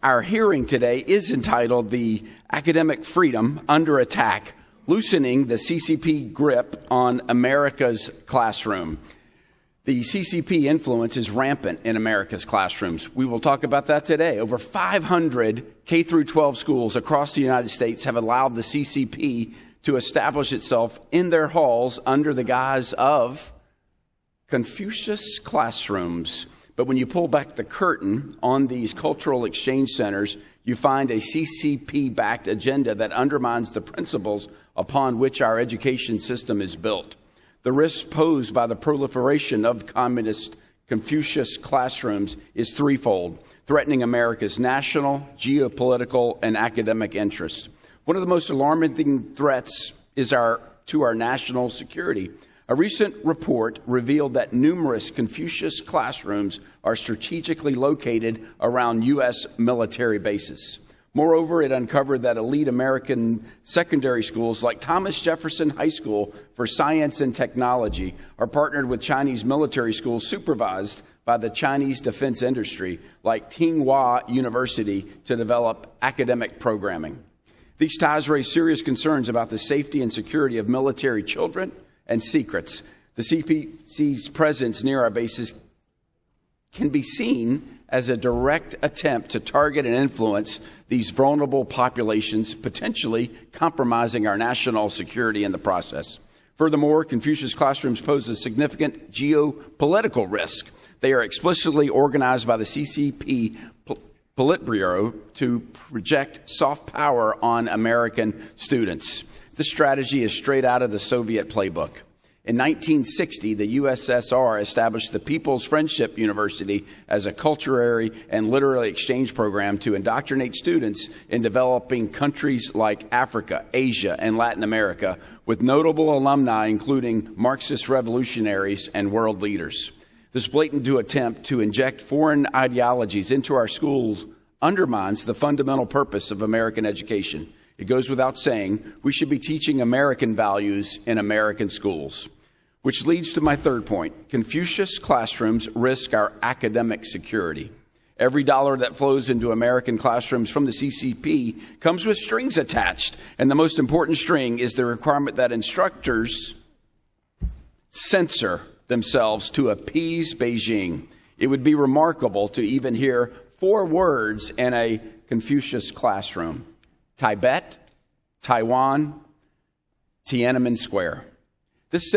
Our hearing today is entitled The Academic Freedom Under Attack, Loosening the CCP Grip on America's Classroom. The CCP influence is rampant in America's classrooms. We will talk about that today. Over 500 K-12 schools across the United States have allowed the CCP to establish itself in their halls under the guise of Confucius classrooms. But when you pull back the curtain on these cultural exchange centers, you find a CCP-backed agenda that undermines the principles upon which our education system is built. The risk posed by the proliferation of communist Confucius classrooms is threefold, threatening America's national, geopolitical, and academic interests. One of the most alarming threats is to our national security. A recent report revealed that numerous Confucius classrooms are strategically located around U.S. military bases. Moreover, it uncovered that elite American secondary schools like Thomas Jefferson High School for Science and Technology are partnered with Chinese military schools supervised by the Chinese defense industry like Tsinghua University to develop academic programming. These ties raise serious concerns about the safety and security of military children and secrets. The CCP's presence near our bases can be seen as a direct attempt to target and influence these vulnerable populations, potentially compromising our national security in the process. Furthermore, Confucius classrooms pose a significant geopolitical risk. They are explicitly organized by the CCP Politburo to project soft power on American students. This strategy is straight out of the Soviet playbook. In 1960, the USSR established the People's Friendship University as a culturary and literary exchange program to indoctrinate students in developing countries like Africa, Asia, and Latin America, with notable alumni including Marxist revolutionaries and world leaders. This blatant attempt to inject foreign ideologies into our schools undermines the fundamental purpose of American education. It goes without saying, we should be teaching American values in American schools. Which leads to my third point. Confucius classrooms risk our academic security. Every dollar that flows into American classrooms from the CCP comes with strings attached. And the most important string is the requirement that instructors censor themselves to appease Beijing. It would be remarkable to even hear 4 words in a Confucius classroom: Tibet, Taiwan, Tiananmen Square. This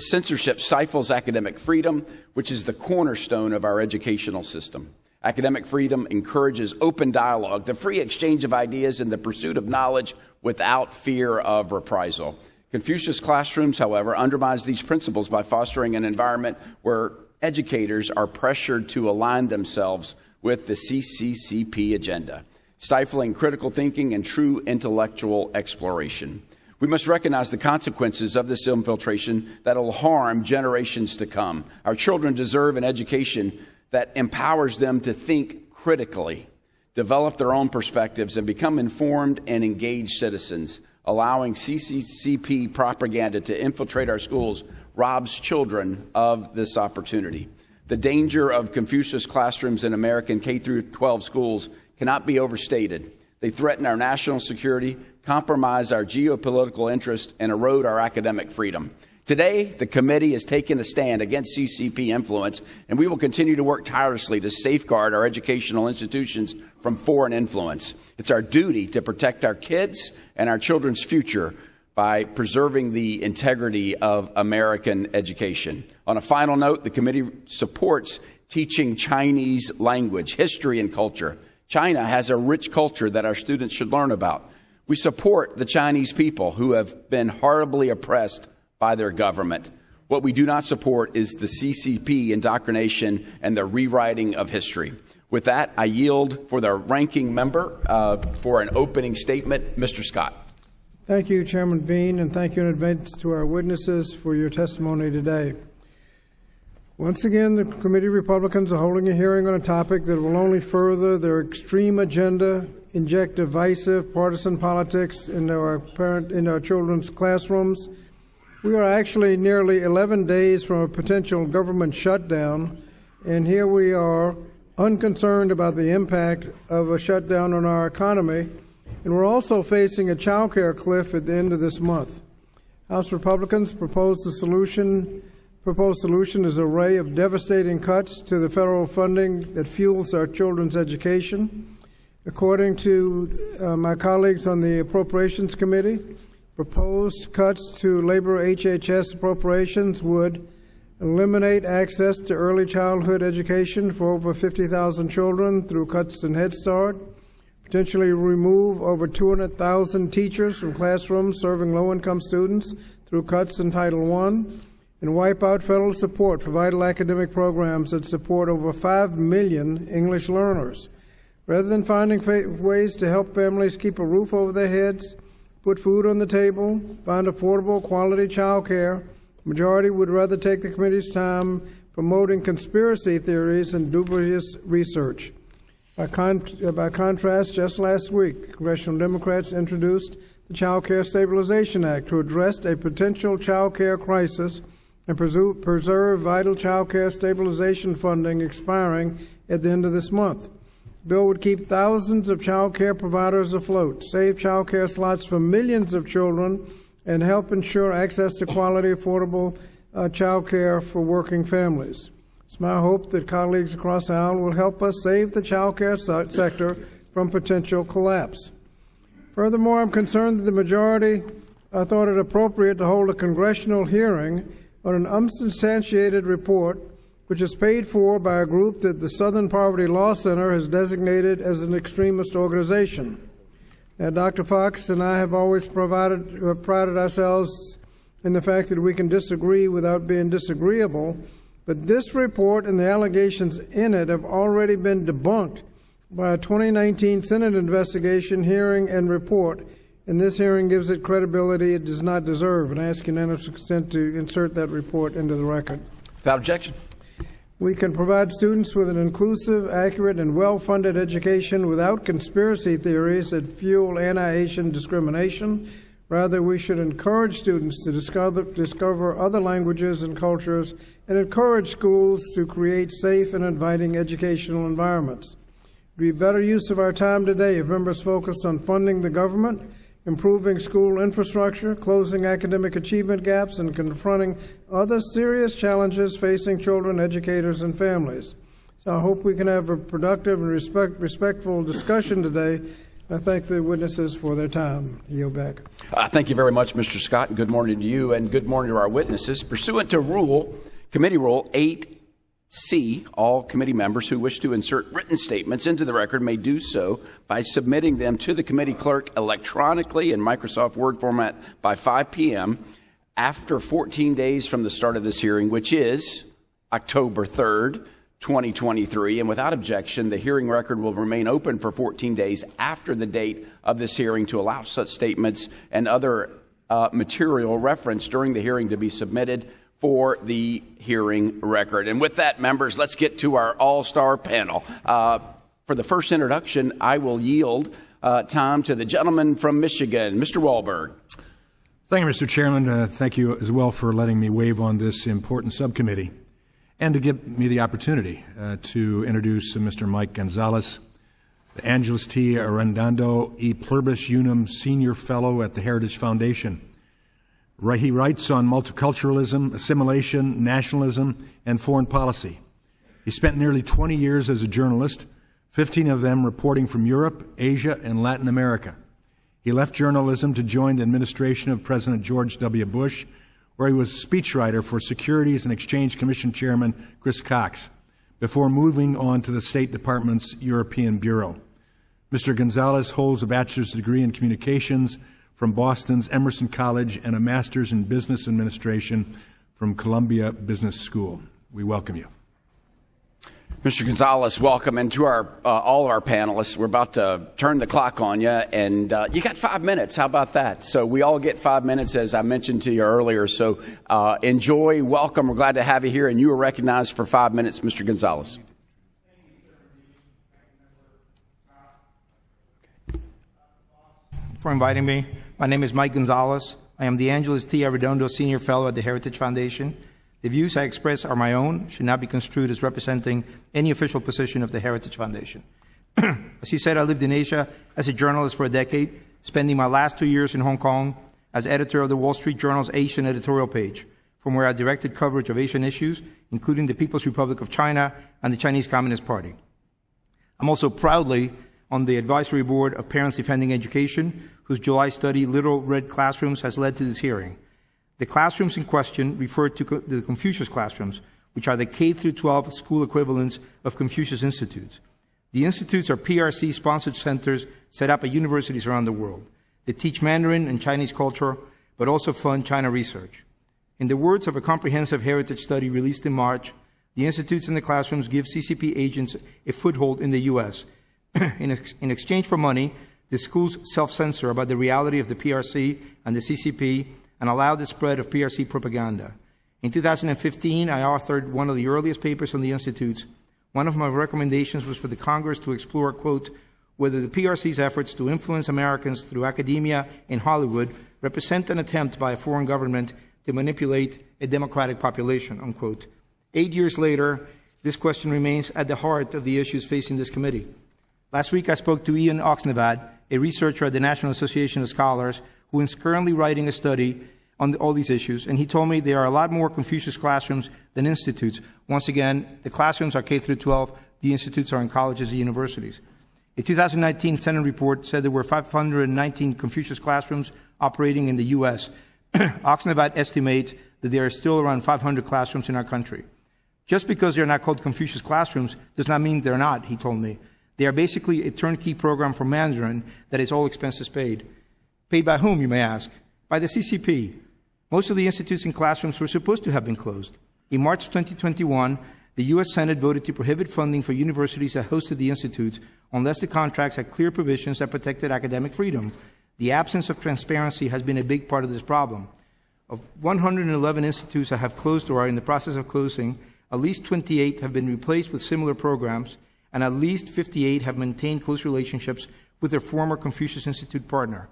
censorship stifles academic freedom, which is the cornerstone of our educational system. Academic freedom encourages open dialogue, the free exchange of ideas, and the pursuit of knowledge without fear of reprisal. Confucius classrooms, however, undermines these principles by fostering an environment where educators are pressured to align themselves with the CCP agenda, stifling critical thinking and true intellectual exploration. We must recognize the consequences of this infiltration that will harm generations to come. Our children deserve an education that empowers them to think critically, develop their own perspectives, and become informed and engaged citizens. Allowing CCP propaganda to infiltrate our schools robs children of this opportunity. The danger of Confucius classrooms in American K-12 schools cannot be overstated. They threaten our national security, compromise our geopolitical interests, and erode our academic freedom. Today, the committee has taken a stand against CCP influence, and we will continue to work tirelessly to safeguard our educational institutions from foreign influence. It's our duty to protect our kids and our children's future by preserving the integrity of American education. On a final note, the committee supports teaching Chinese language, history, and culture. China has a rich culture that our students should learn about. We support the Chinese people who have been horribly oppressed by their government. What we do not support is the CCP indoctrination and the rewriting of history. With that, I yield for the ranking member for an opening statement, Mr. Scott. Thank you, Chairman Bean, and thank you in advance to our witnesses for your testimony today. Once again, the committee Republicans are holding a hearing on a topic that will only further their extreme agenda, inject divisive partisan politics into our children's classrooms. We are actually nearly 11 days from a potential government shutdown, and here we are unconcerned about the impact of a shutdown on our economy, and we're also facing a child care cliff at the end of this month. House Republicans proposed solution is an array of devastating cuts to the federal funding that fuels our children's education. According to my colleagues on the Appropriations Committee, proposed cuts to labor HHS appropriations would eliminate access to early childhood education for over 50,000 children through cuts in Head Start, potentially remove over 200,000 teachers from classrooms serving low-income students through cuts in Title I, and wipe out federal support for vital academic programs that support over 5 million English learners. Rather than finding ways to help families keep a roof over their heads, put food on the table, find affordable, quality child care, the majority would rather take the committee's time promoting conspiracy theories and dubious research. By contrast, just last week, the Congressional Democrats introduced the Child Care Stabilization Act to address a potential child care crisis and preserve vital child care stabilization funding expiring at the end of this month. The bill would keep thousands of child care providers afloat, save child care slots for millions of children, and help ensure access to quality, affordable child care for working families. It's my hope that colleagues across the aisle will help us save the child care sector from potential collapse. Furthermore, I'm concerned that the majority thought it appropriate to hold a congressional hearing on an unsubstantiated report which is paid for by a group that the Southern Poverty Law Center has designated as an extremist organization. Now, Dr. Fox and I have always prided ourselves in the fact that we can disagree without being disagreeable, but this report and the allegations in it have already been debunked by a 2019 Senate investigation, hearing, and report, and this hearing gives it credibility it does not deserve. And I ask unanimous consent to insert that report into the record. Without objection. We can provide students with an inclusive, accurate, and well-funded education without conspiracy theories that fuel anti-Asian discrimination. Rather, we should encourage students to discover other languages and cultures and encourage schools to create safe and inviting educational environments. It would be better use of our time today if members focused on funding the government, improving school infrastructure, closing academic achievement gaps, and confronting other serious challenges facing children, educators, and families. So I hope we can have a productive and respectful discussion today. I thank the witnesses for their time. I yield back. Thank you very much, Mr. Scott, and good morning to you, and good morning to our witnesses. Pursuant to Committee Rule 8C, all committee members who wish to insert written statements into the record may do so by submitting them to the committee clerk electronically in Microsoft Word format by 5 p.m. after 14 days from the start of this hearing, which is October 3rd, 2023, and without objection, the hearing record will remain open for 14 days after the date of this hearing to allow such statements and other material referenced during the hearing to be submitted for the hearing record. And with that, members, let's get to our all-star panel. For the first introduction, I will yield time to the gentleman from Michigan, Mr. Wahlberg. Thank you, Mr. Chairman. Thank you as well for letting me waive on this important subcommittee and to give me the opportunity to introduce Mr. Mike Gonzalez, the Angeles T. Arredondo E. Pluribus Unum Senior Fellow at the Heritage Foundation. He writes on multiculturalism, assimilation, nationalism, and foreign policy. He spent nearly 20 years as a journalist, 15 of them reporting from Europe, Asia, and Latin America. He left journalism to join the administration of President George W. Bush, where he was speechwriter for Securities and Exchange Commission Chairman Chris Cox, before moving on to the State Department's European Bureau. Mr. Gonzalez holds a bachelor's degree in communications from Boston's Emerson College and a master's in business administration from Columbia Business School. We welcome you. Mr. Gonzalez, welcome. And to all of our panelists, we're about to turn the clock on you, and you got 5 minutes. How about that? So we all get 5 minutes, as I mentioned to you earlier. So enjoy, welcome. We're glad to have you here, and you are recognized for 5 minutes, Mr. Gonzalez. For inviting me. My name is Mike Gonzalez. I am the Angeles T. Arredondo Senior Fellow at the Heritage Foundation. The views I express are my own, should not be construed as representing any official position of the Heritage Foundation. As he said, I lived in Asia as a journalist for a decade, spending my last 2 years in Hong Kong as editor of the Wall Street Journal's Asian editorial page, from where I directed coverage of Asian issues, including the People's Republic of China and the Chinese Communist Party. I'm also proudly on the advisory board of Parents Defending Education, whose July study, Little Red Classrooms, has led to this hearing. The classrooms in question refer to the Confucius classrooms, which are the K-12 school equivalents of Confucius Institutes. The institutes are PRC-sponsored centers set up at universities around the world. They teach Mandarin and Chinese culture, but also fund China research. In the words of a comprehensive heritage study released in March, the institutes in the classrooms give CCP agents a foothold in the U.S. In exchange for money, the schools self-censor about the reality of the PRC and the CCP and allow the spread of PRC propaganda. In 2015, I authored one of the earliest papers on the institutes. One of my recommendations was for the Congress to explore, quote, whether the PRC's efforts to influence Americans through academia and Hollywood represent an attempt by a foreign government to manipulate a democratic population, unquote. 8 years later, this question remains at the heart of the issues facing this committee. Last week, I spoke to Ian Oxnevad, a researcher at the National Association of Scholars, who is currently writing a study on all these issues, and he told me there are a lot more Confucius classrooms than institutes. Once again, the classrooms are K through 12, the institutes are in colleges and universities. A 2019 Senate report said there were 519 Confucius classrooms operating in the U.S. Oxnevad estimates that there are still around 500 classrooms in our country. Just because they're not called Confucius classrooms does not mean they're not, he told me. They are basically a turnkey program for Mandarin that is all expenses paid. Paid by whom, you may ask? By the CCP. Most of the institutes and classrooms were supposed to have been closed. In March 2021, the U.S. Senate voted to prohibit funding for universities that hosted the institutes unless the contracts had clear provisions that protected academic freedom. The absence of transparency has been a big part of this problem. Of 111 institutes that have closed or are in the process of closing, at least 28 have been replaced with similar programs, and at least 58 have maintained close relationships with their former Confucius Institute partner.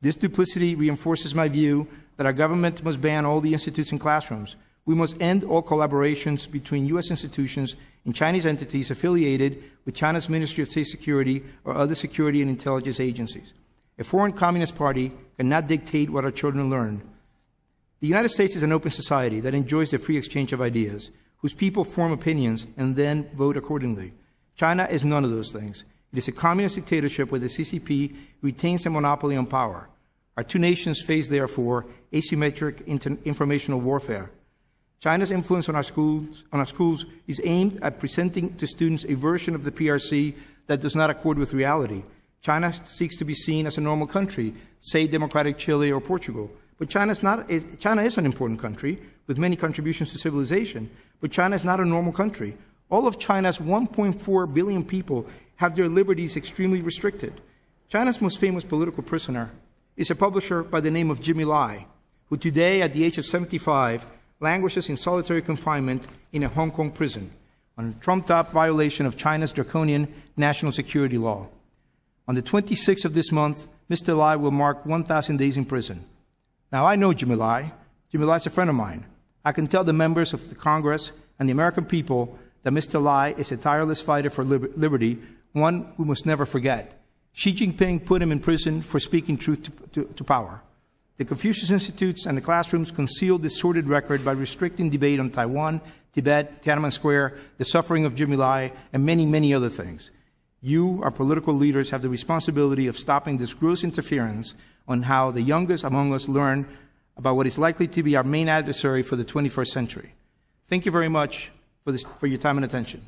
This duplicity reinforces my view that our government must ban all the institutes and classrooms. We must end all collaborations between U.S. institutions and Chinese entities affiliated with China's Ministry of State Security or other security and intelligence agencies. A foreign communist party cannot dictate what our children learn. The United States is an open society that enjoys the free exchange of ideas, whose people form opinions and then vote accordingly. China is none of those things. It is a communist dictatorship where the CCP retains a monopoly on power. Our two nations face, therefore, asymmetric informational warfare. China's influence on our schools is aimed at presenting to students a version of the PRC that does not accord with reality. China seeks to be seen as a normal country, say democratic Chile or Portugal. But China is an important country with many contributions to civilization, but China is not a normal country. All of China's 1.4 billion people have their liberties extremely restricted. China's most famous political prisoner is a publisher by the name of Jimmy Lai, who today, at the age of 75, languishes in solitary confinement in a Hong Kong prison on a trumped-up violation of China's draconian national security law. On the 26th of this month, Mr. Lai will mark 1,000 days in prison. Now, I know Jimmy Lai. Jimmy Lai is a friend of mine. I can tell the members of the Congress and the American people that Mr. Lai is a tireless fighter for liberty, one we must never forget. Xi Jinping put him in prison for speaking truth to power. The Confucius Institutes and the classrooms concealed this sordid record by restricting debate on Taiwan, Tibet, Tiananmen Square, the suffering of Jimmy Lai, and many, many other things. You, our political leaders, have the responsibility of stopping this gross interference on how the youngest among us learn about what is likely to be our main adversary for the 21st century. Thank you very much for your time and attention.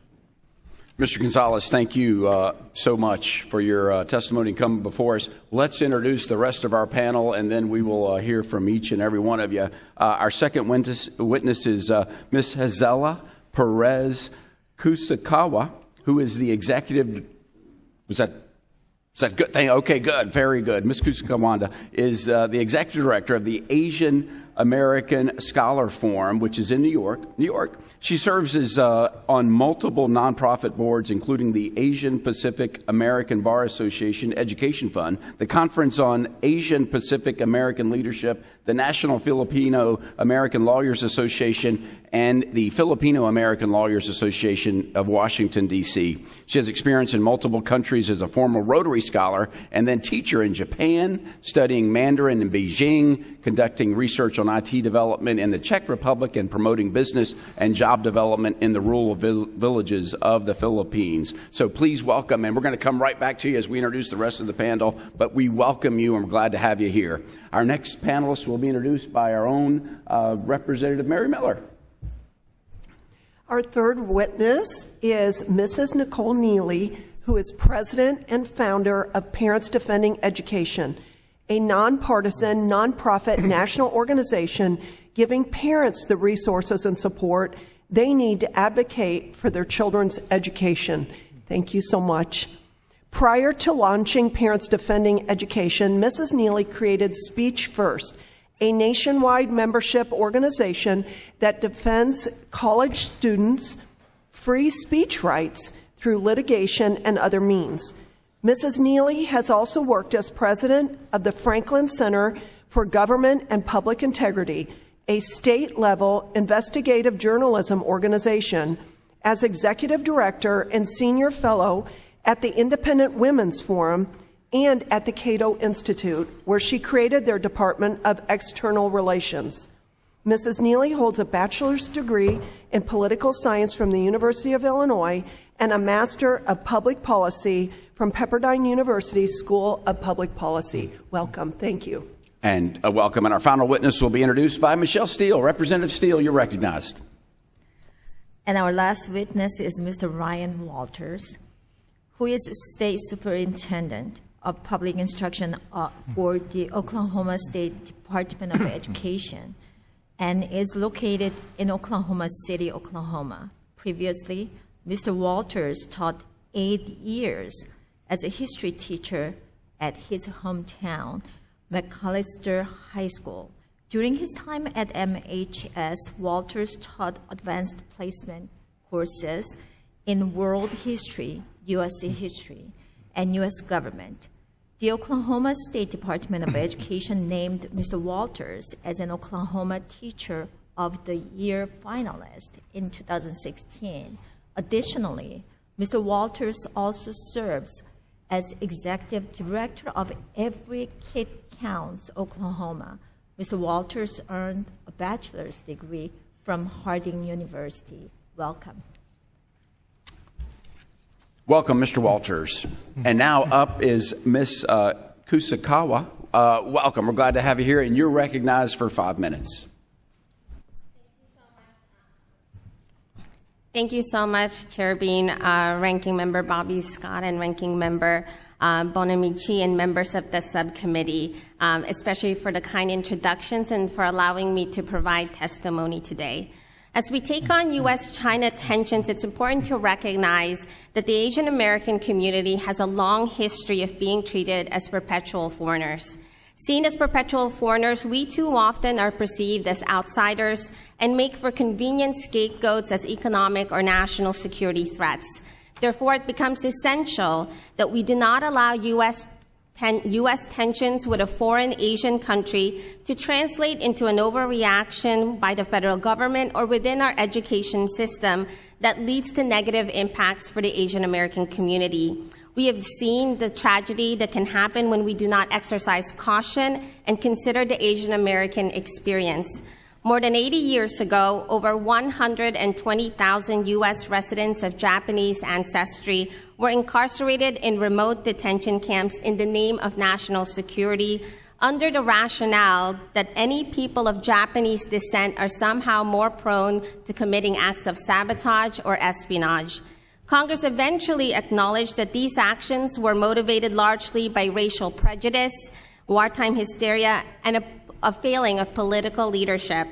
Mr. Gonzalez, thank you so much for your testimony coming before us. Let's introduce the rest of our panel, and then we will hear from each and every one of you. Our second witness is Ms. Hazela Perez Kusakawa, who is the executive. Was that good thing? Okay, good, very good. Ms. Kusakawanda is the executive director of the Asian American Scholar Forum, which is in New York. She serves as on multiple nonprofit boards, including the Asian Pacific American Bar Association Education Fund, the Conference on Asian Pacific American Leadership, the National Filipino American Lawyers Association, and the Filipino American Lawyers Association of Washington, D.C. She has experience in multiple countries as a former Rotary Scholar and then teacher in Japan, studying Mandarin in Beijing, conducting research on IT development in the Czech Republic, and promoting business and job development in the rural villages of the Philippines. So please welcome, and we're going to come right back to you as we introduce the rest of the panel, but we welcome you and we're glad to have you here. Our next panelist will be introduced by our own Representative Mary Miller. Our third witness is Mrs. Nicole Neely, who is president and founder of Parents Defending Education, a nonpartisan, nonprofit national organization giving parents the resources and support they need to advocate for their children's education. Thank you so much. Prior to launching Parents Defending Education, Mrs. Neely created Speech First, a nationwide membership organization that defends college students' free speech rights through litigation and other means. Mrs. Neely has also worked as president of the Franklin Center for Government and Public Integrity, a state-level investigative journalism organization, as executive director and senior fellow at the Independent Women's Forum and at the Cato Institute, where she created their Department of External Relations. Mrs. Neely holds a bachelor's degree in political science from the University of Illinois and a Master of Public Policy from Pepperdine University School of Public Policy. Welcome. Thank you. And welcome. And our final witness will be introduced by Michelle Steele. Representative Steele, you're recognized. And our last witness is Mr. Ryan Walters, who is State Superintendent of Public Instruction for the Oklahoma State Department of Education and is located in Oklahoma City, Oklahoma. Previously, Mr. Walters taught 8 years as a history teacher at his hometown, McAllister High School. During his time at MHS, Walters taught advanced placement courses in world history, U.S. history, and U.S. government. The Oklahoma State Department of Education named Mr. Walters as an Oklahoma Teacher of the Year finalist in 2016. Additionally, Mr. Walters also serves as Executive Director of Every Kid Counts Oklahoma. Mr. Walters earned a bachelor's degree from Harding University. Welcome. Welcome, Mr. Walters. And now up is Ms. Kusakawa. Welcome. We're glad to have you here, and you're recognized for 5 minutes. Thank you so much, Chair Bean, Ranking Member Bobby Scott, and Ranking Member Bonamici, and members of the subcommittee, especially for the kind introductions and for allowing me to provide testimony today. As we take on U.S.-China tensions, it's important to recognize that the Asian American community has a long history of being treated as perpetual foreigners. Seen as perpetual foreigners, we too often are perceived as outsiders and make for convenient scapegoats as economic or national security threats. Therefore, it becomes essential that we do not allow U.S. tensions with a foreign Asian country to translate into an overreaction by the federal government or within our education system that leads to negative impacts for the Asian American community. We have seen the tragedy that can happen when we do not exercise caution and consider the Asian American experience. More than 80 years ago, over 120,000 U.S. residents of Japanese ancestry were incarcerated in remote detention camps in the name of national security, under the rationale that any people of Japanese descent are somehow more prone to committing acts of sabotage or espionage. Congress eventually acknowledged that these actions were motivated largely by racial prejudice, wartime hysteria, and a failing of political leadership.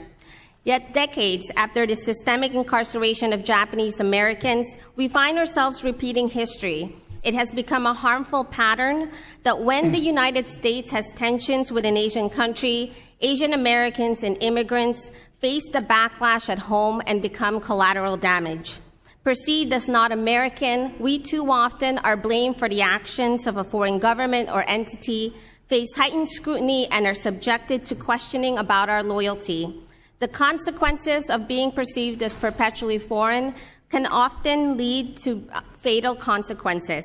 Yet decades after the systemic incarceration of Japanese Americans, we find ourselves repeating history. It has become a harmful pattern that when the United States has tensions with an Asian country, Asian Americans and immigrants face the backlash at home and become collateral damage. Perceived as not American, we too often are blamed for the actions of a foreign government or entity, face heightened scrutiny, and are subjected to questioning about our loyalty. The consequences of being perceived as perpetually foreign can often lead to fatal consequences.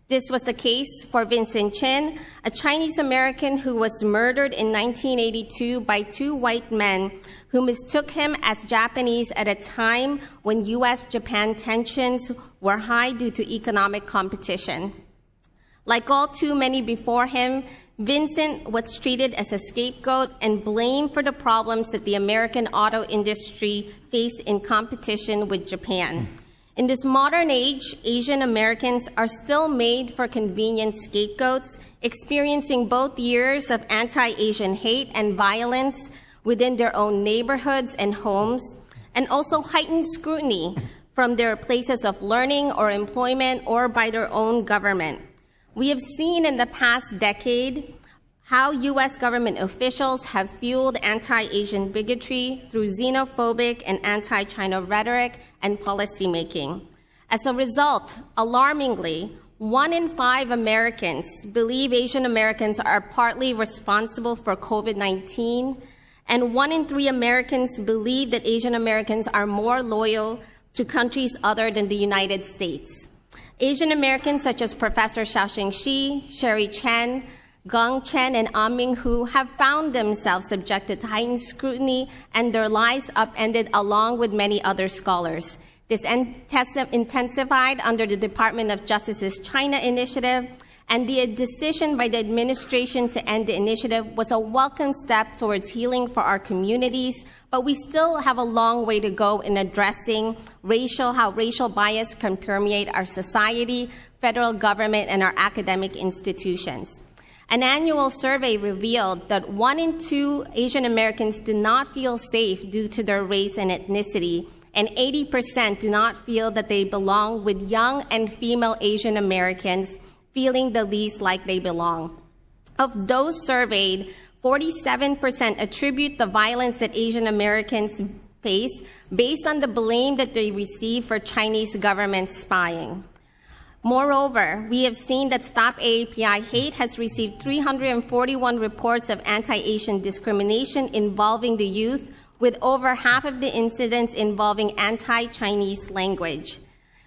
This was the case for Vincent Chin, a Chinese American who was murdered in 1982 by two white men who mistook him as Japanese at a time when U.S.-Japan tensions were high due to economic competition. Like all too many before him, Vincent was treated as a scapegoat and blamed for the problems that the American auto industry faced in competition with Japan. In this modern age, Asian Americans are still made for convenient scapegoats, experiencing both years of anti-Asian hate and violence within their own neighborhoods and homes, and also heightened scrutiny from their places of learning or employment or by their own government. We have seen in the past decade how U.S. government officials have fueled anti-Asian bigotry through xenophobic and anti-China rhetoric and policymaking. As a result, alarmingly, 1 in 5 Americans believe Asian Americans are partly responsible for COVID-19, and 1 in 3 Americans believe that Asian Americans are more loyal to countries other than the United States. Asian Americans such as Professor Xiaoxing Shi, Sherry Chen, Gong Chen, and Ming Hu have found themselves subjected to heightened scrutiny and their lives upended along with many other scholars. This intensified under the Department of Justice's China Initiative, and the decision by the administration to end the initiative was a welcome step towards healing for our communities, but we still have a long way to go in addressing how racial bias can permeate our society, federal government, and our academic institutions. An annual survey revealed that 1 in 2 Asian Americans do not feel safe due to their race and ethnicity, and 80% do not feel that they belong with young and female Asian Americans feeling the least like they belong. Of those surveyed, 47% attribute the violence that Asian Americans face based on the blame that they receive for Chinese government spying. Moreover, we have seen that Stop AAPI Hate has received 341 reports of anti-Asian discrimination involving the youth, with over half of the incidents involving anti-Chinese language.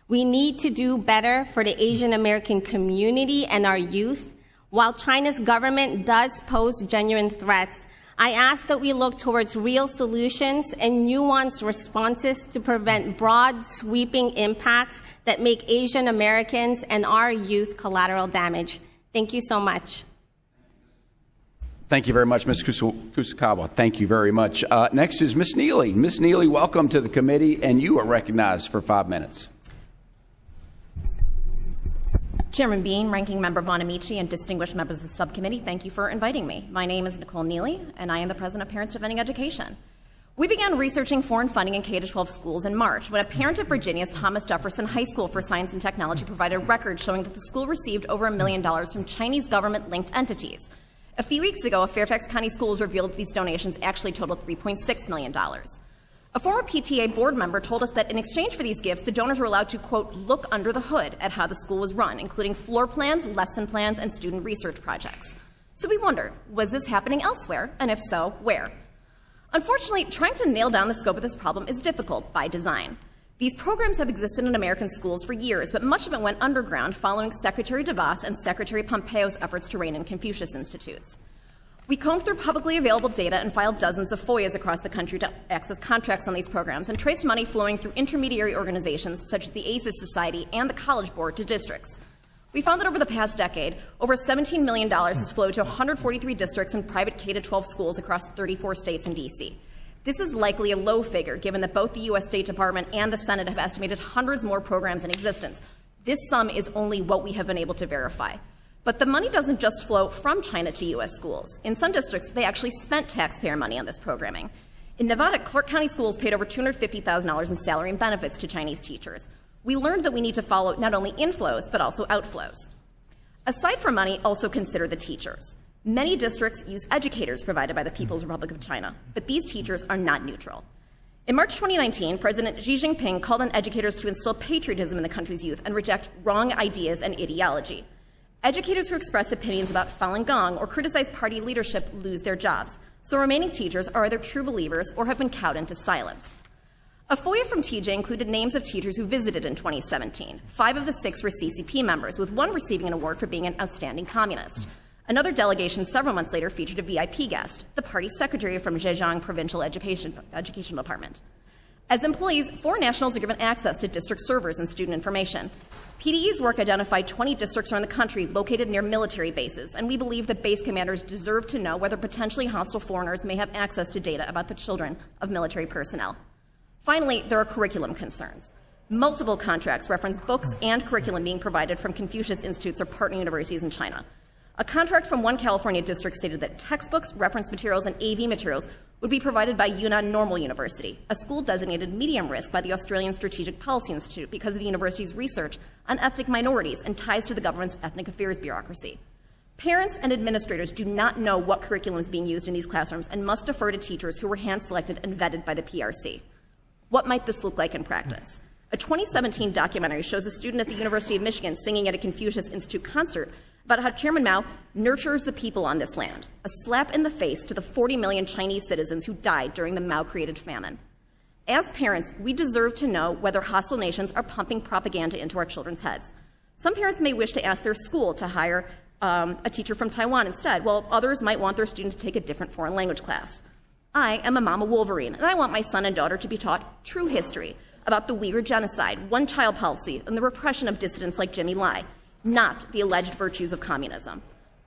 We need to do better for the Asian American community and our youth. While China's government does pose genuine threats, I ask that we look towards real solutions and nuanced responses to prevent broad, sweeping impacts that make Asian Americans and our youth collateral damage. Thank you so much. Thank you very much, Ms. Kusakawa. Thank you very much. Next is Ms. Neely. Ms. Neely, welcome to the committee, and you are recognized for 5 minutes. Chairman Bean, Ranking Member Bonamici, and distinguished members of the subcommittee, thank you for inviting me. My name is Nicole Neely, and I am the president of Parents Defending Education. We began researching foreign funding in K-12 schools in March when a parent of Virginia's Thomas Jefferson High School for Science and Technology provided records showing that the school received over $1 million from Chinese government-linked entities. A few weeks ago, a Fairfax County schools revealed that these donations actually totaled $3.6 million. A former PTA board member told us that in exchange for these gifts, the donors were allowed to, quote, look under the hood at how the school was run, including floor plans, lesson plans, and student research projects. So we wondered, was this happening elsewhere? And if so, where? Unfortunately, trying to nail down the scope of this problem is difficult by design. These programs have existed in American schools for years, but much of it went underground following Secretary DeVos and Secretary Pompeo's efforts to rein in Confucius institutes. We combed through publicly available data and filed dozens of FOIAs across the country to access contracts on these programs and traced money flowing through intermediary organizations such as the ACES Society and the College Board to districts. We found that over the past decade, over $17 million has flowed to 143 districts and private K-12 schools across 34 states and D.C. This is likely a low figure, given that both the U.S. State Department and the Senate have estimated hundreds more programs in existence. This sum is only what we have been able to verify. But the money doesn't just flow from China to U.S. schools. In some districts, they actually spent taxpayer money on this programming. In Nevada, Clark County schools paid over $250,000 in salary and benefits to Chinese teachers. We learned that we need to follow not only inflows, but also outflows. Aside from money, also consider the teachers. Many districts use educators provided by the People's Republic of China, but these teachers are not neutral. In March 2019, President Xi Jinping called on educators to instill patriotism in the country's youth and reject wrong ideas and ideology. Educators who express opinions about Falun Gong or criticize party leadership lose their jobs, so remaining teachers are either true believers or have been cowed into silence. A FOIA from TJ included names of teachers who visited in 2017. 5 of the 6 were CCP members, with 1 receiving an award for being an outstanding communist. Another delegation several months later featured a VIP guest, the party's secretary from Zhejiang Provincial Education Department. As employees, foreign nationals are given access to district servers and student information. PDE's work identified 20 districts around the country located near military bases, and we believe that base commanders deserve to know whether potentially hostile foreigners may have access to data about the children of military personnel. Finally, there are curriculum concerns. Multiple contracts reference books and curriculum being provided from Confucius Institutes or partner universities in China. A contract from one California district stated that textbooks, reference materials, and AV materials would be provided by Yunnan Normal University, a school designated medium risk by the Australian Strategic Policy Institute because of the university's research on ethnic minorities and ties to the government's ethnic affairs bureaucracy. Parents and administrators do not know what curriculum is being used in these classrooms and must defer to teachers who were hand-selected and vetted by the PRC. What might this look like in practice? A 2017 documentary shows a student at the University of Michigan singing at a Confucius Institute concert about how Chairman Mao nurtures the people on this land, a slap in the face to the 40 million Chinese citizens who died during the Mao-created famine. As parents, we deserve to know whether hostile nations are pumping propaganda into our children's heads. Some parents may wish to ask their school to hire a teacher from Taiwan instead, while others might want their student to take a different foreign language class. I am a mama Wolverine, and I want my son and daughter to be taught true history about the Uyghur genocide, one-child policy, and the repression of dissidents like Jimmy Lai, not the alleged virtues of communism.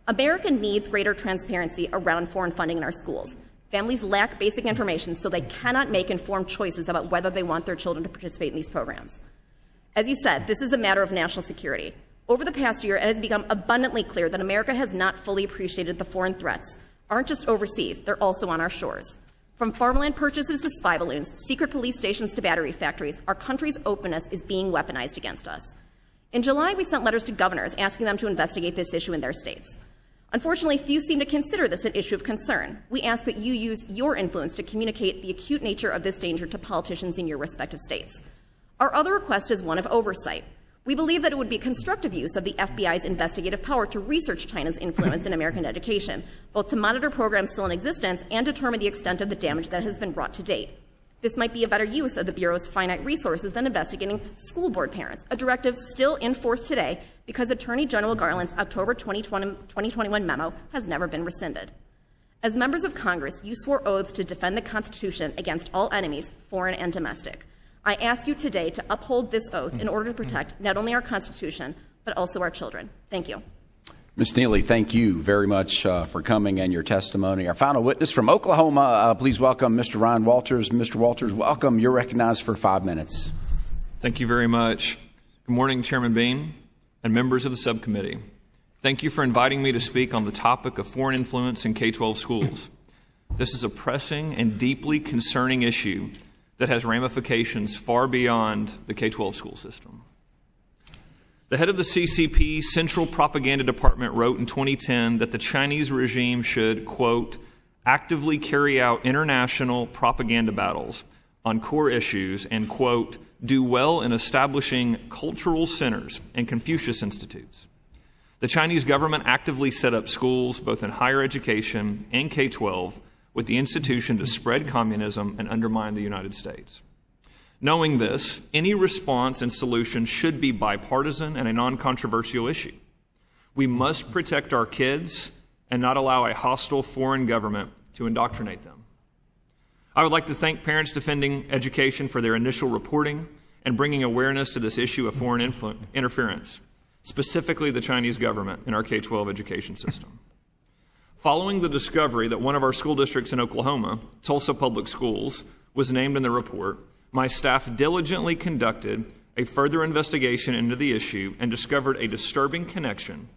America needs greater transparency around foreign funding in our schools. Families lack basic information, so they cannot make informed choices about whether they want their children to participate in these programs. As you said, this is a matter of national security. Over the past year, it has become abundantly clear that America has not fully appreciated the foreign threats aren't just overseas, they're also on our shores. From farmland purchases to spy balloons, secret police stations to battery factories, our country's openness is being weaponized against us. In July, we sent letters to governors asking them to investigate this issue in their states. Unfortunately, few seem to consider this an issue of concern. We ask that you use your influence to communicate the acute nature of this danger to politicians in your respective states. Our other request is one of oversight. We believe that it would be constructive use of the FBI's investigative power to research China's influence in American education, both to monitor programs still in existence and determine the extent of the damage that has been wrought to date. This might be a better use of the Bureau's finite resources than investigating school board parents, a directive still in force today because Attorney General Garland's October 2021 memo has never been rescinded. As members of Congress, you swore oaths to defend the Constitution against all enemies, foreign and domestic. I ask you today to uphold this oath in order to protect not only our Constitution, but also our children. Thank you. Ms. Neely, thank you very much for coming and your testimony. Our final witness from Oklahoma, please welcome Mr. Ryan Walters. Mr. Walters, welcome. You're recognized for 5 minutes. Thank you very much. Good morning, Chairman Bean and members of the subcommittee. Thank you for inviting me to speak on the topic of foreign influence in K-12 schools. This is a pressing and deeply concerning issue that has ramifications far beyond the K-12 school system. The head of the CCP Central Propaganda Department wrote in 2010 that the Chinese regime should, quote, actively carry out international propaganda battles on core issues and, quote, do well in establishing cultural centers and Confucius institutes. The Chinese government actively set up schools, both in higher education and K-12, with the institution to spread communism and undermine the United States. Knowing this, any response and solution should be bipartisan and a non-controversial issue. We must protect our kids and not allow a hostile foreign government to indoctrinate them. I would like to thank Parents Defending Education for their initial reporting and bringing awareness to this issue of foreign interference, specifically the Chinese government in our K-12 education system. Following the discovery that one of our school districts in Oklahoma, Tulsa Public Schools, was named in the report, my staff diligently conducted a further investigation into the issue and discovered a disturbing connection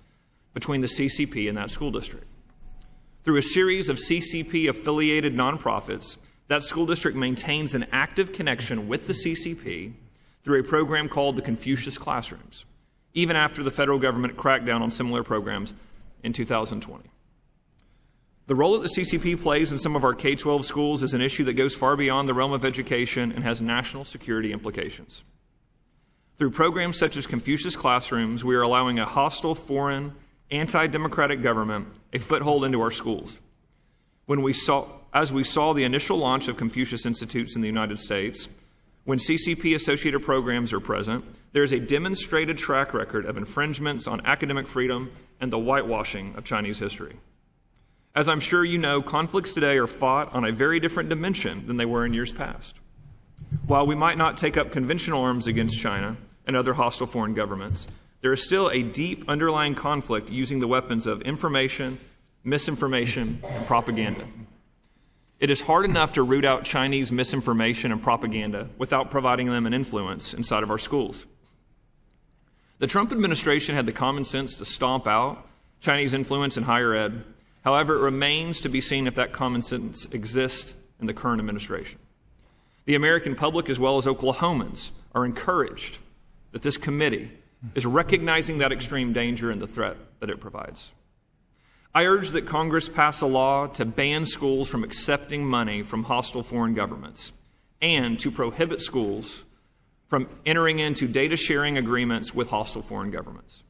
between the CCP and that school district. Through a series of CCP-affiliated nonprofits, that school district maintains an active connection with the CCP through a program called the Confucius Classrooms, even after the federal government cracked down on similar programs in 2020. The role that the CCP plays in some of our K-12 schools is an issue that goes far beyond the realm of education and has national security implications. Through programs such as Confucius Classrooms, we are allowing a hostile, foreign, anti-democratic government a foothold into our schools. As we saw the initial launch of Confucius Institutes in the United States, when CCP-associated programs are present, there is a demonstrated track record of infringements on academic freedom and the whitewashing of Chinese history. As I'm sure you know, conflicts today are fought on a very different dimension than they were in years past. While we might not take up conventional arms against China and other hostile foreign governments, there is still a deep underlying conflict using the weapons of information, misinformation, and propaganda. It is hard enough to root out Chinese misinformation and propaganda without providing them an influence inside of our schools. The Trump administration had the common sense to stomp out Chinese influence in higher ed. However, it remains to be seen if that common sense exists in the current administration. The American public, as well as Oklahomans, are encouraged that this committee is recognizing that extreme danger and the threat that it provides. I urge that Congress pass a law to ban schools from accepting money from hostile foreign governments and to prohibit schools from entering into data sharing agreements with hostile foreign governments.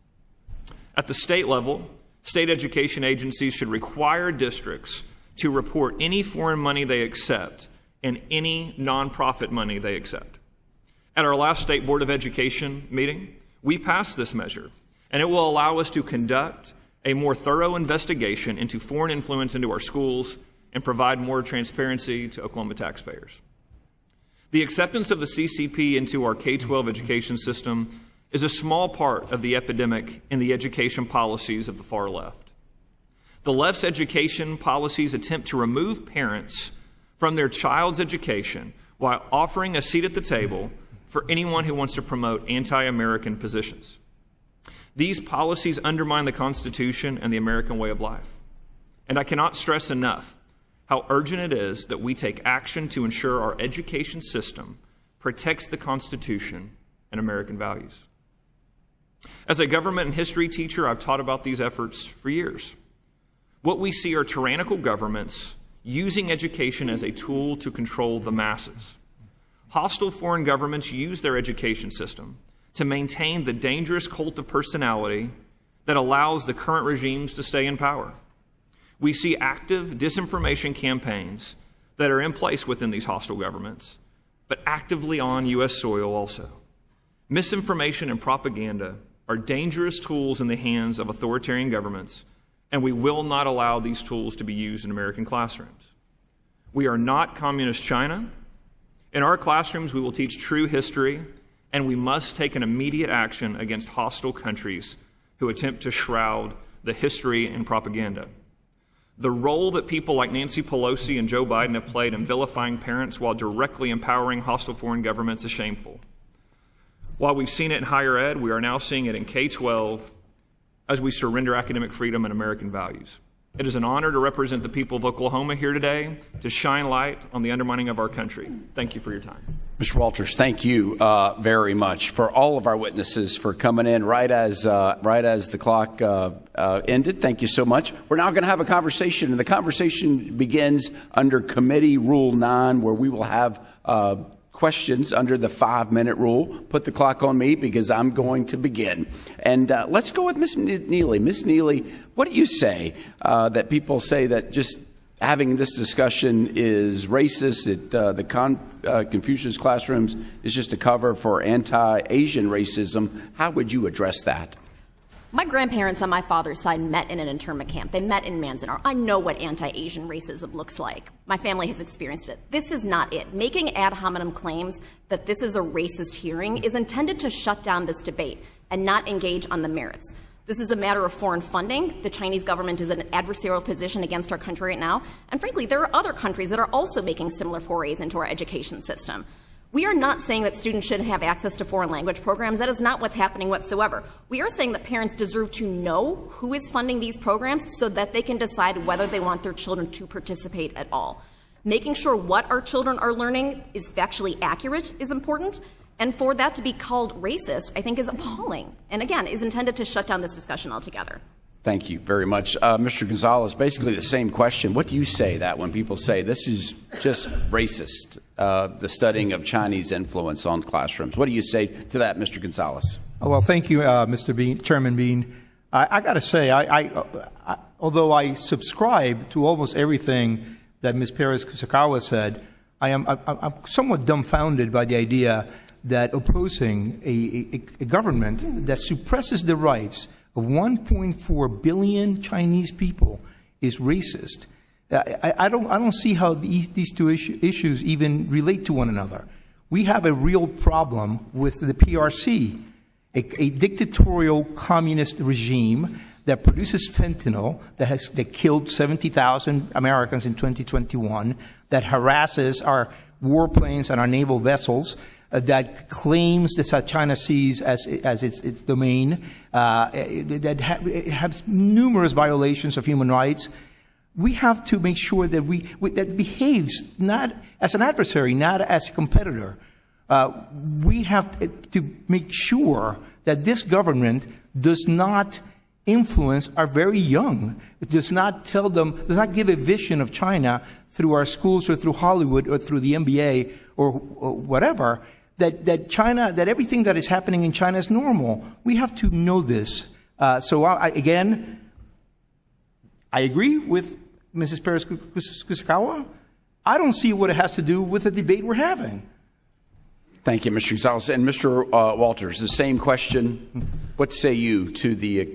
At the state level, state education agencies should require districts to report any foreign money they accept and any nonprofit money they accept. At our last State Board of Education meeting, we passed this measure, and it will allow us to conduct a more thorough investigation into foreign influence into our schools and provide more transparency to Oklahoma taxpayers. The acceptance of the CCP into our K-12 education system is a small part of the epidemic in the education policies of the far left. The left's education policies attempt to remove parents from their child's education while offering a seat at the table for anyone who wants to promote anti-American positions. These policies undermine the Constitution and the American way of life. And I cannot stress enough how urgent it is that we take action to ensure our education system protects the Constitution and American values. As a government and history teacher, I've taught about these efforts for years. What we see are tyrannical governments using education as a tool to control the masses. Hostile foreign governments use their education system to maintain the dangerous cult of personality that allows the current regimes to stay in power. We see active disinformation campaigns that are in place within these hostile governments, but actively on U.S. soil also. Misinformation and propaganda are dangerous tools in the hands of authoritarian governments, and we will not allow these tools to be used in American classrooms. We are not communist China. In our classrooms, we will teach true history, and we must take an immediate action against hostile countries who attempt to shroud the history and propaganda. The role that people like Nancy Pelosi and Joe Biden have played in vilifying parents while directly empowering hostile foreign governments is shameful. While we've seen it in higher ed, we are now seeing it in K-12 as we surrender academic freedom and American values. It is an honor to represent the people of Oklahoma here today to shine light on the undermining of our country. Thank you for your time. Mr. Walters, thank you very much for all of our witnesses for coming in right as the clock ended. Thank you so much. We're now going to have a conversation, and the conversation begins under Committee Rule 9, where we will have questions under the 5-minute rule. Put the clock on me because I'm going to begin. And let's go with Ms. Neely. Ms. Neely, what do you say that people say that just having this discussion is racist, that Confucius Classrooms is just a cover for anti-Asian racism? How would you address that? My grandparents on my father's side met in an internment camp. They met in Manzanar. I know what anti-Asian racism looks like. My family has experienced it. This is not it. Making ad hominem claims that this is a racist hearing is intended to shut down this debate and not engage on the merits. This is a matter of foreign funding. The Chinese government is in an adversarial position against our country right now. And frankly, there are other countries that are also making similar forays into our education system. We are not saying that students shouldn't have access to foreign language programs. That is not what's happening whatsoever. We are saying that parents deserve to know who is funding these programs so that they can decide whether they want their children to participate at all. Making sure what our children are learning is factually accurate is important. And for that to be called racist, I think is appalling. And again, is intended to shut down this discussion altogether. Thank you very much. Mr. Gonzalez, basically the same question. What do you say that when people say this is just racist, the studying of Chinese influence on classrooms? What do you say to that, Mr. Gonzalez? Well, thank you, Mr. Bean, Chairman Bean. I got to say, although I subscribe to almost everything that Ms. Perez-Kusakawa said, I'm somewhat dumbfounded by the idea that opposing a government that suppresses the rights of 1.4 billion Chinese people is racist. I don't see how these two issues even relate to one another. We have a real problem with the PRC, a dictatorial communist regime that produces fentanyl that killed 70,000 Americans in 2021, that harasses our warplanes and our naval vessels, that claims that China sees as its domain, that has numerous violations of human rights. We have to make sure that that behaves not as an adversary, not as a competitor. We have to make sure that this government does not influence our very young. It does not tell them, does not give a vision of China through our schools or through Hollywood or through the NBA or whatever, that China, that everything that is happening in China is normal. We have to know this. So again, I agree with Mrs. Perez-Kusakawa. I don't see what it has to do with the debate we're having. Thank you, Mr. Gonzalez. And Mr. Walters, the same question. What say you to the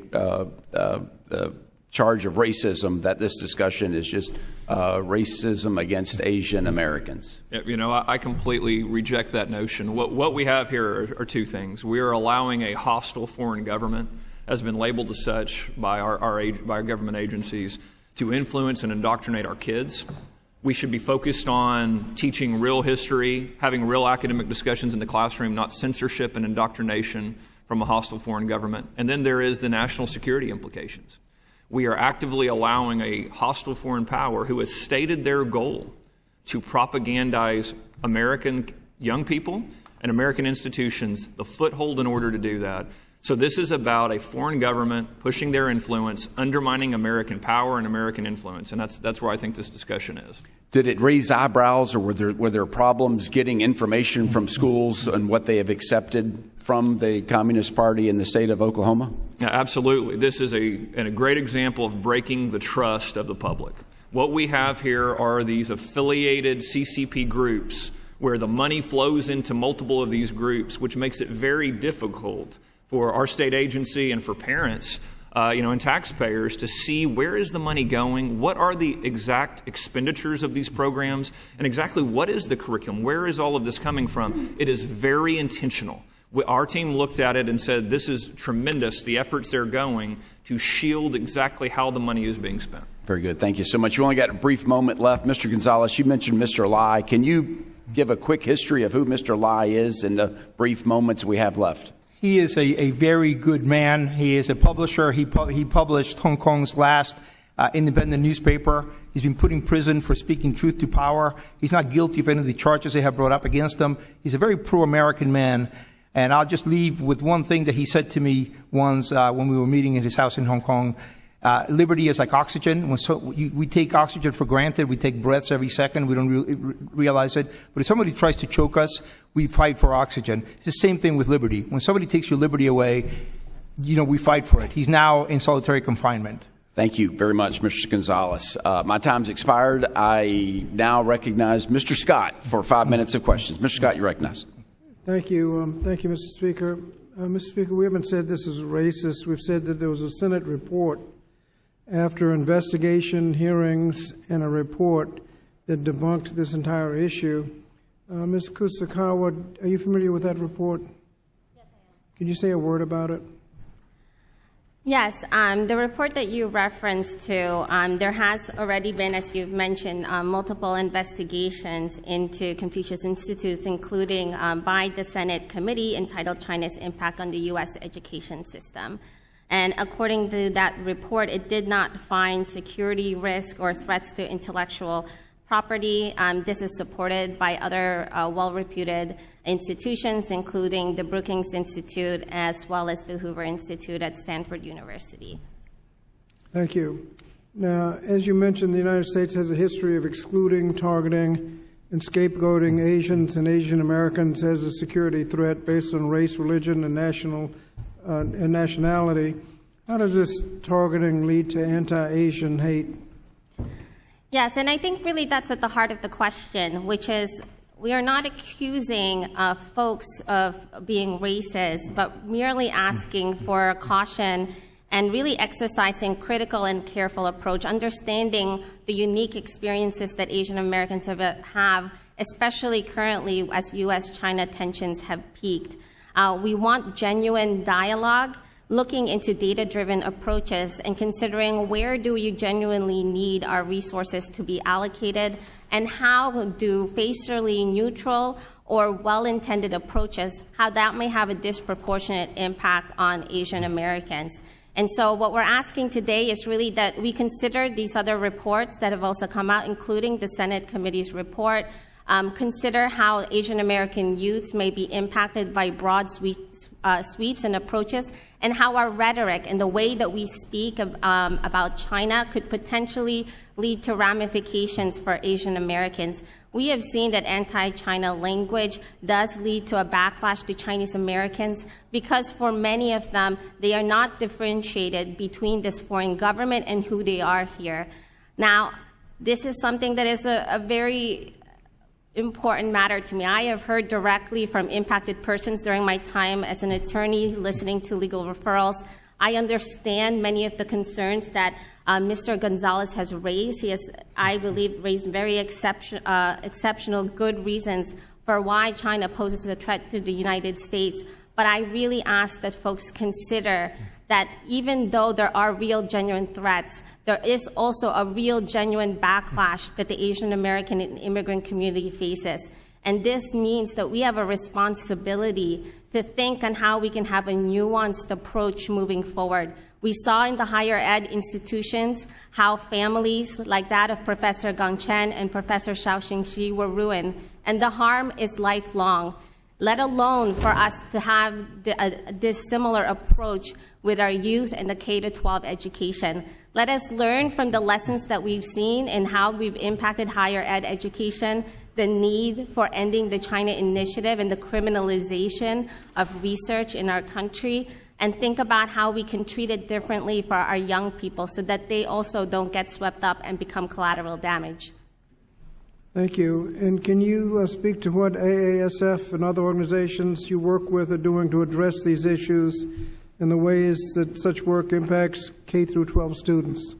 charge of racism, that this discussion is just racism against Asian Americans? You know, I completely reject that notion. What we have here are two things. We are allowing a hostile foreign government, has been labeled as such by our government agencies, to influence and indoctrinate our kids. We should be focused on teaching real history, having real academic discussions in the classroom, not censorship and indoctrination from a hostile foreign government. And then there is the national security implications. We are actively allowing a hostile foreign power who has stated their goal to propagandize American young people and American institutions, the foothold in order to do that. So this is about a foreign government pushing their influence, undermining American power and American influence, and that's where I think this discussion is. Did it raise eyebrows, or were there problems getting information from schools and what they have accepted from the Communist Party in the state of Oklahoma? Yeah, absolutely. This is a great example of breaking the trust of the public. What we have here are these affiliated CCP groups where the money flows into multiple of these groups, which makes it very difficult for our state agency and for parents and taxpayers to see where is the money going, what are the exact expenditures of these programs, and exactly what is the curriculum, where is all of this coming from. It is very intentional. Our team looked at it and said, this is tremendous, the efforts they're going to shield exactly how the money is being spent. Very good. Thank you so much. We only got a brief moment left. Mr. Gonzalez, you mentioned Mr. Lai. Can you give a quick history of who Mr. Lai is in the brief moments we have left? He is a very good man. He is a publisher. He published Hong Kong's last independent newspaper. He's been put in prison for speaking truth to power. He's not guilty of any of the charges they have brought up against him. He's a very pro-American man. And I'll just leave with one thing that he said to me once when we were meeting at his house in Hong Kong. Liberty is like oxygen. We take oxygen for granted. We take breaths every second. We don't realize it. But if somebody tries to choke us, we fight for oxygen. It's the same thing with liberty. When somebody takes your liberty away, we fight for it. He's now in solitary confinement. Thank you very much, Mr. Gonzalez. My time's expired. I now recognize Mr. Scott for 5 minutes of questions. Mr. Scott, you're recognized. Thank you. Thank you, Mr. Speaker. Mr. Speaker, we haven't said this is racist. We've said that there was a Senate report after investigation, hearings, and a report that debunked this entire issue. Ms. Kusakawa, are you familiar with that report? Yes, I am. Can you say a word about it? Yes, the report that you referenced to, there has already been, as you've mentioned, multiple investigations into Confucius Institutes, including by the Senate committee entitled China's Impact on the U.S. Education System. And according to that report, it did not find security risk or threats to intellectual property. This is supported by other well-reputed institutions, including the Brookings Institute as well as the Hoover Institute at Stanford University. Thank you. Now, as you mentioned, the United States has a history of excluding, targeting, and scapegoating Asians and Asian Americans as a security threat based on race, religion, and nationality. How does this targeting lead to anti-Asian hate? Yes, and I think really that's at the heart of the question, which is we are not accusing folks of being racist, but merely asking for caution and really exercising critical and careful approach, understanding the unique experiences that Asian Americans have, especially currently as U.S.-China tensions have peaked. We want genuine dialogue, looking into data-driven approaches and considering where do you genuinely need our resources to be allocated and how do facially neutral or well-intended approaches, how that may have a disproportionate impact on Asian Americans. And so what we're asking today is really that we consider these other reports that have also come out, including the Senate Committee's report, consider how Asian American youths may be impacted by broad sweeps and approaches, and how our rhetoric and the way that we speak about China could potentially lead to ramifications for Asian Americans. We have seen that anti-China language does lead to a backlash to Chinese Americans because for many of them, they are not differentiated between this foreign government and who they are here. Now, this is something that is a very important matter to me. I have heard directly from impacted persons during my time as an attorney listening to legal referrals. I understand many of the concerns that Mr. Gonzalez has raised. He has, I believe, raised very exceptional good reasons for why China poses a threat to the United States. But I really ask that folks consider that even though there are real, genuine threats, there is also a real, genuine backlash that the Asian American and immigrant community faces. And this means that we have a responsibility to think on how we can have a nuanced approach moving forward. We saw in the higher ed institutions how families like that of Professor Gang Chen and Professor Xiaoxing Xi were ruined, and the harm is lifelong, let alone for us to have this similar approach with our youth and the K-12 education. Let us learn from the lessons that we've seen and how we've impacted higher ed education, the need for ending the China Initiative and the criminalization of research in our country, and think about how we can treat it differently for our young people so that they also don't get swept up and become collateral damage. Thank you. And can you speak to what AASF and other organizations you work with are doing to address these issues and the ways that such work impacts K-12 students?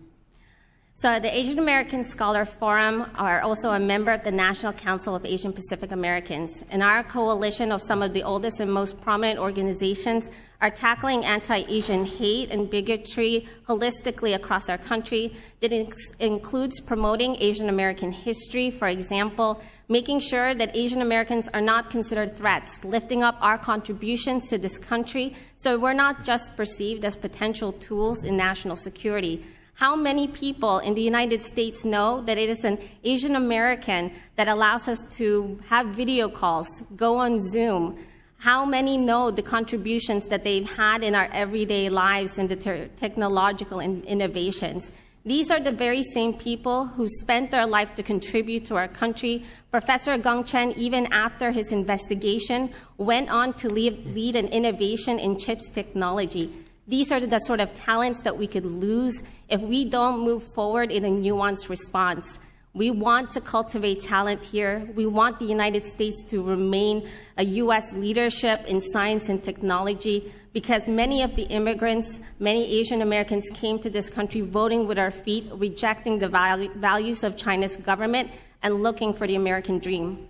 So the Asian American Scholar Forum are also a member of the National Council of Asian Pacific Americans, and our coalition of some of the oldest and most prominent organizations are tackling anti-Asian hate and bigotry holistically across our country. That includes promoting Asian American history, for example, making sure that Asian Americans are not considered threats, lifting up our contributions to this country so we're not just perceived as potential tools in national security. How many people in the United States know that it is an Asian American that allows us to have video calls, go on Zoom? How many know the contributions that they've had in our everyday lives and the technological innovations? These are the very same people who spent their life to contribute to our country. Professor Gang Chen, even after his investigation, went on to lead an innovation in chips technology. These are the sort of talents that we could lose if we don't move forward in a nuanced response. We want to cultivate talent here. We want the United States to remain a U.S. leadership in science and technology because many of the immigrants, many Asian Americans came to this country voting with our feet, rejecting the values of China's government and looking for the American dream.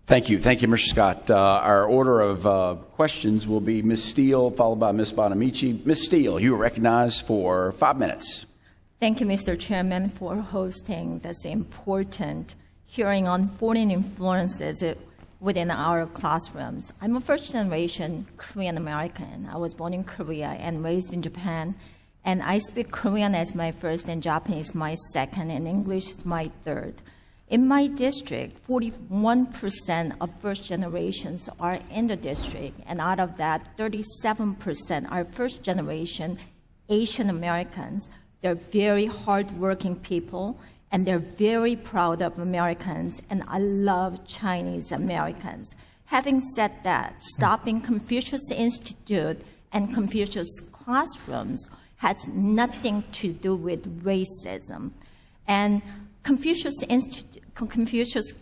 Thank you. Thank you, Mr. Scott. Our order of questions will be Ms. Steele, followed by Ms. Bonamici. Ms. Steele, you are recognized for 5 minutes. Thank you, Mr. Chairman, for hosting this important hearing on foreign influences within our classrooms. I'm a first-generation Korean American. I was born in Korea and raised in Japan. And I speak Korean as my first and Japanese my second and English my third. In my district, 41% of first generations are in the district, and out of that, 37% are first generation Asian Americans. They're very hardworking people, and they're very proud of Americans, and I love Chinese Americans. Having said that, stopping Confucius Institute and Confucius classrooms has nothing to do with racism. And Confucius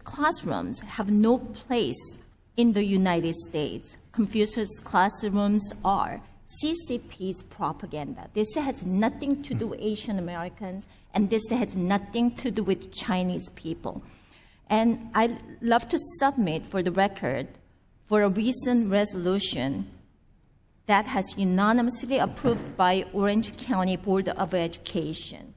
classrooms have no place in the United States. Confucius classrooms are CCP's propaganda. This has nothing to do with Asian Americans, and this has nothing to do with Chinese people. And I'd love to submit for the record for a recent resolution that has unanimously approved by Orange County Board of Education,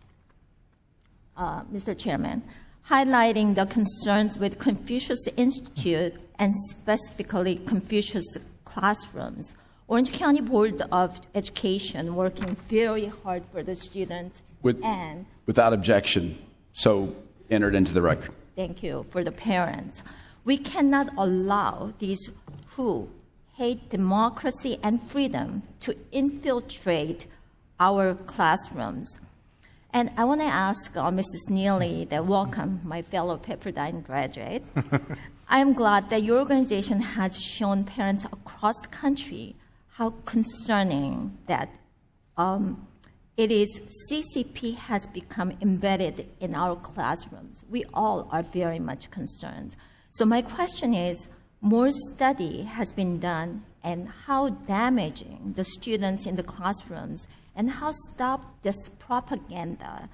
Mr. Chairman, highlighting the concerns with Confucius Institute and specifically Confucius classrooms. Orange County Board of Education working very hard for the students without objection, so entered into the record. Thank you, for the parents. We cannot allow these who hate democracy and freedom to infiltrate our classrooms. And I want to ask Mrs. Neely that welcome my fellow Pepperdine graduate. I am glad that your organization has shown parents across the country how concerning that it is. CCP has become embedded in our classrooms. We all are very much concerned. So my question is, more study has been done and how damaging the students in the classrooms and how stop this propaganda,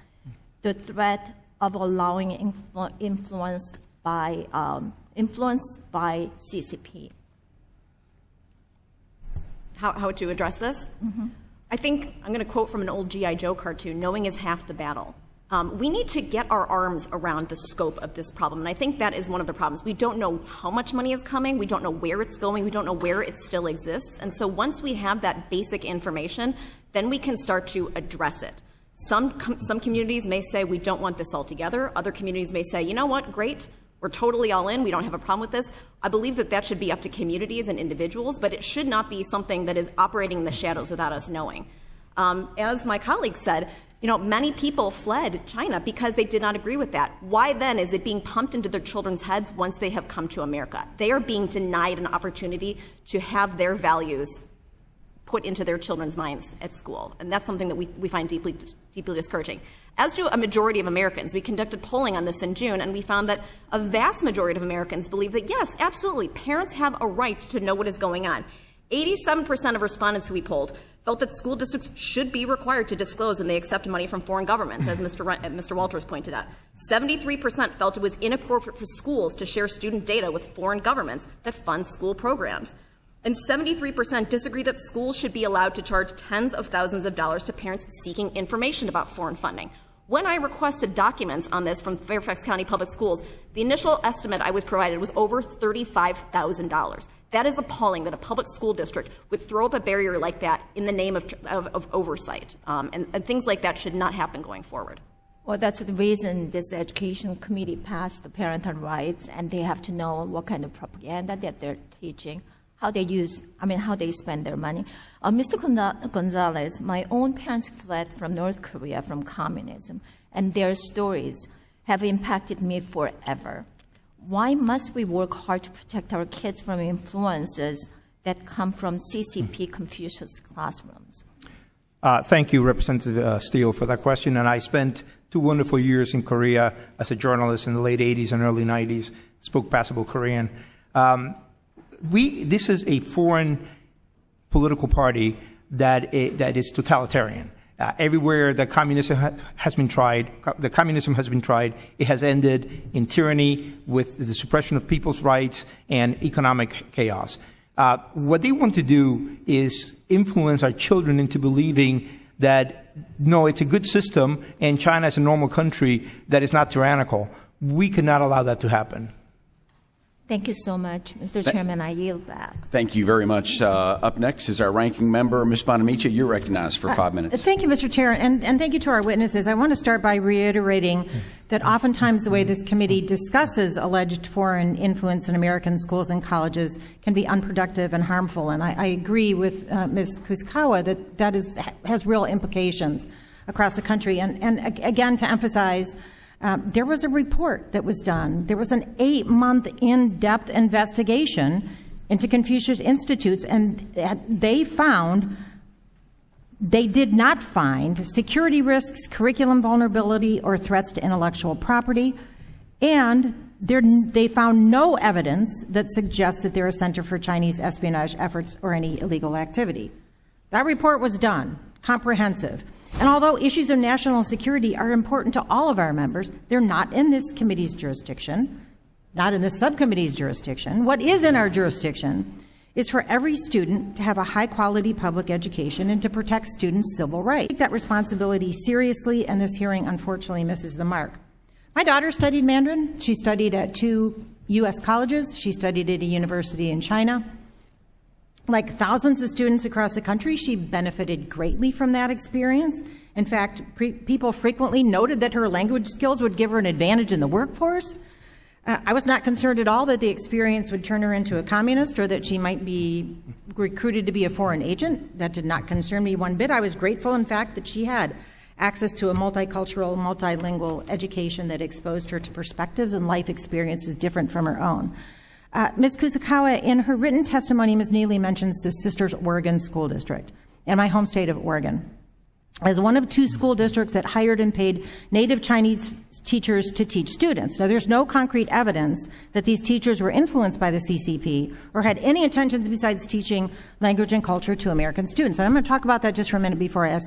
the threat of allowing influence by CCP. How to address this? Mm-hmm. I think I'm going to quote from an old G.I. Joe cartoon, knowing is half the battle. We need to get our arms around the scope of this problem, and I think that is one of the problems. We don't know how much money is coming. We don't know where it's going. We don't know where it still exists. And so once we have that basic information, then we can start to address it. Some communities may say, we don't want this altogether. Other communities may say, you know what, great, we're totally all in. We don't have a problem with this. I believe that that should be up to communities and individuals, but it should not be something that is operating in the shadows without us knowing. As my colleague said, many people fled China because they did not agree with that. Why then is it being pumped into their children's heads once they have come to America? They are being denied an opportunity to have their values put into their children's minds at school. And that's something that we find deeply discouraging. As do a majority of Americans. We conducted polling on this in June, and we found that a vast majority of Americans believe that, yes, absolutely, parents have a right to know what is going on. 87% of respondents who we polled felt that school districts should be required to disclose when they accept money from foreign governments, as Mr. Walters pointed out. 73% felt it was inappropriate for schools to share student data with foreign governments that fund school programs. And 73% disagree that schools should be allowed to charge tens of thousands of dollars to parents seeking information about foreign funding. When I requested documents on this from Fairfax County Public Schools, the initial estimate I was provided was over $35,000. That is appalling that a public school district would throw up a barrier like that in the name of oversight. And things like that should not happen going forward. Well, that's the reason this education committee passed the parental rights, and they have to know what kind of propaganda that they're teaching, how they spend their money. Mr. Gonzalez, my own parents fled from North Korea from communism, and their stories have impacted me forever. Why must we work hard to protect our kids from influences that come from CCP Confucius classrooms? Thank you, Representative Steele, for that question. And I spent 2 wonderful years in Korea as a journalist in the late 80s and early 90s, spoke passable Korean. This is a foreign political party that is totalitarian. Everywhere that communism has been tried, it has ended in tyranny with the suppression of people's rights and economic chaos. What they want to do is influence our children into believing that, no, it's a good system and China is a normal country that is not tyrannical. We cannot allow that to happen. Thank you so much, Mr. Chairman. I yield back. Thank you very much. Up next is our ranking member, Ms. Bonamici. You're recognized for 5 minutes. Thank you, Mr. Chair, and thank you to our witnesses. I want to start by reiterating that oftentimes the way this committee discusses alleged foreign influence in American schools and colleges can be unproductive and harmful. And I agree with Ms. Kuskawa that has real implications across the country. And again, to emphasize, there was a report that was done. There was an 8-month in-depth investigation into Confucius Institutes, and they did not find security risks, curriculum vulnerability, or threats to intellectual property, and they found no evidence that suggests that they're a center for Chinese espionage efforts or any illegal activity. That report was done, comprehensive. And although issues of national security are important to all of our members, they're not in this committee's jurisdiction, not in the subcommittee's jurisdiction. What is in our jurisdiction is for every student to have a high-quality public education and to protect students' civil rights. I take that responsibility seriously, and this hearing unfortunately misses the mark. My daughter studied Mandarin. She studied at 2 U.S. colleges. She studied at a university in China. Like thousands of students across the country, she benefited greatly from that experience. In fact, people frequently noted that her language skills would give her an advantage in the workforce. I was not concerned at all that the experience would turn her into a communist or that she might be recruited to be a foreign agent. That did not concern me one bit. I was grateful, in fact, that she had access to a multicultural, multilingual education that exposed her to perspectives and life experiences different from her own. Ms. Kusakawa, in her written testimony, Ms. Neely mentions the Sisters Oregon School District in my home state of Oregon as one of 2 school districts that hired and paid native Chinese teachers to teach students. Now, there's no concrete evidence that these teachers were influenced by the CCP or had any intentions besides teaching language and culture to American students. And I'm going to talk about that just for a minute before I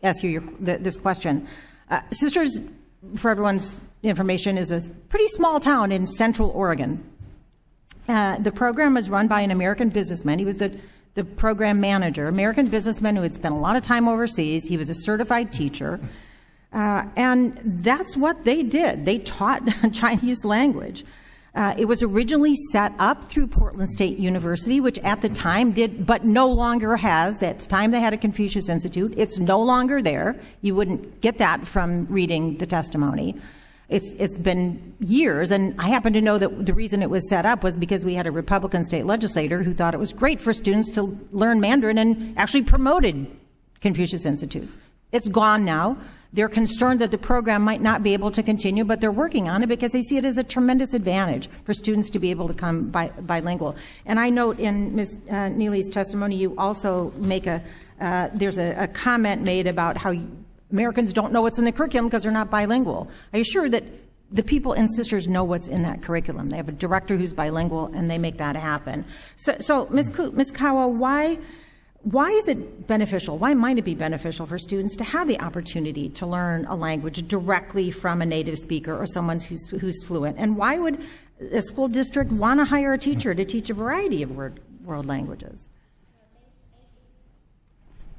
ask you this question. Sisters, for everyone's information, is a pretty small town in central Oregon. The program was run by an American businessman. He was the program manager, American businessman who had spent a lot of time overseas. He was a certified teacher. And that's what they did. They taught Chinese language. It was originally set up through Portland State University, which at the time did, but no longer has. At the time they had a Confucius Institute. It's no longer there. You wouldn't get that from reading the testimony. It's been years, and I happen to know that the reason it was set up was because we had a Republican state legislator who thought it was great for students to learn Mandarin and actually promoted Confucius Institutes. It's gone now. They're concerned that the program might not be able to continue, but they're working on it because they see it as a tremendous advantage for students to be able to become bilingual. And I note in Ms. Neely's testimony, you also make there's a comment made about how Americans don't know what's in the curriculum because they're not bilingual. I assure that the people in Sisters know what's in that curriculum. They have a director who's bilingual, and they make that happen. So Ms. Kawa, why is it beneficial? Why might it be beneficial for students to have the opportunity to learn a language directly from a native speaker or someone who's fluent? And why would a school district want to hire a teacher to teach a variety of world languages?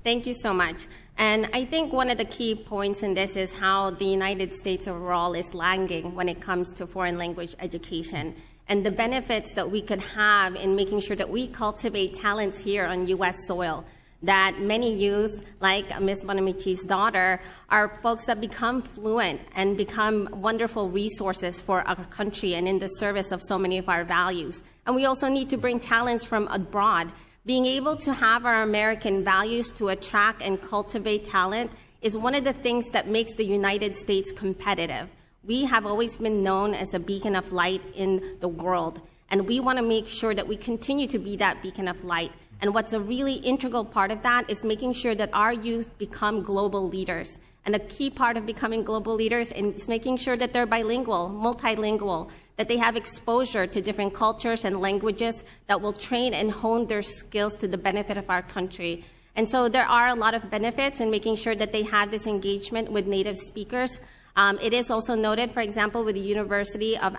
Thank you so much. And I think one of the key points in this is how the United States overall is lagging when it comes to foreign language education and the benefits that we could have in making sure that we cultivate talents here on U.S. soil, that many youth, like Ms. Bonamici's daughter, are folks that become fluent and become wonderful resources for our country and in the service of so many of our values. And we also need to bring talents from abroad. Being able to have our American values to attract and cultivate talent is one of the things that makes the United States competitive. We have always been known as a beacon of light in the world, and we want to make sure that we continue to be that beacon of light. And what's a really integral part of that is making sure that our youth become global leaders. And a key part of becoming global leaders is making sure that they're bilingual, multilingual, that they have exposure to different cultures and languages that will train and hone their skills to the benefit of our country. And so there are a lot of benefits in making sure that they have this engagement with native speakers. It is also noted, for example, with the University of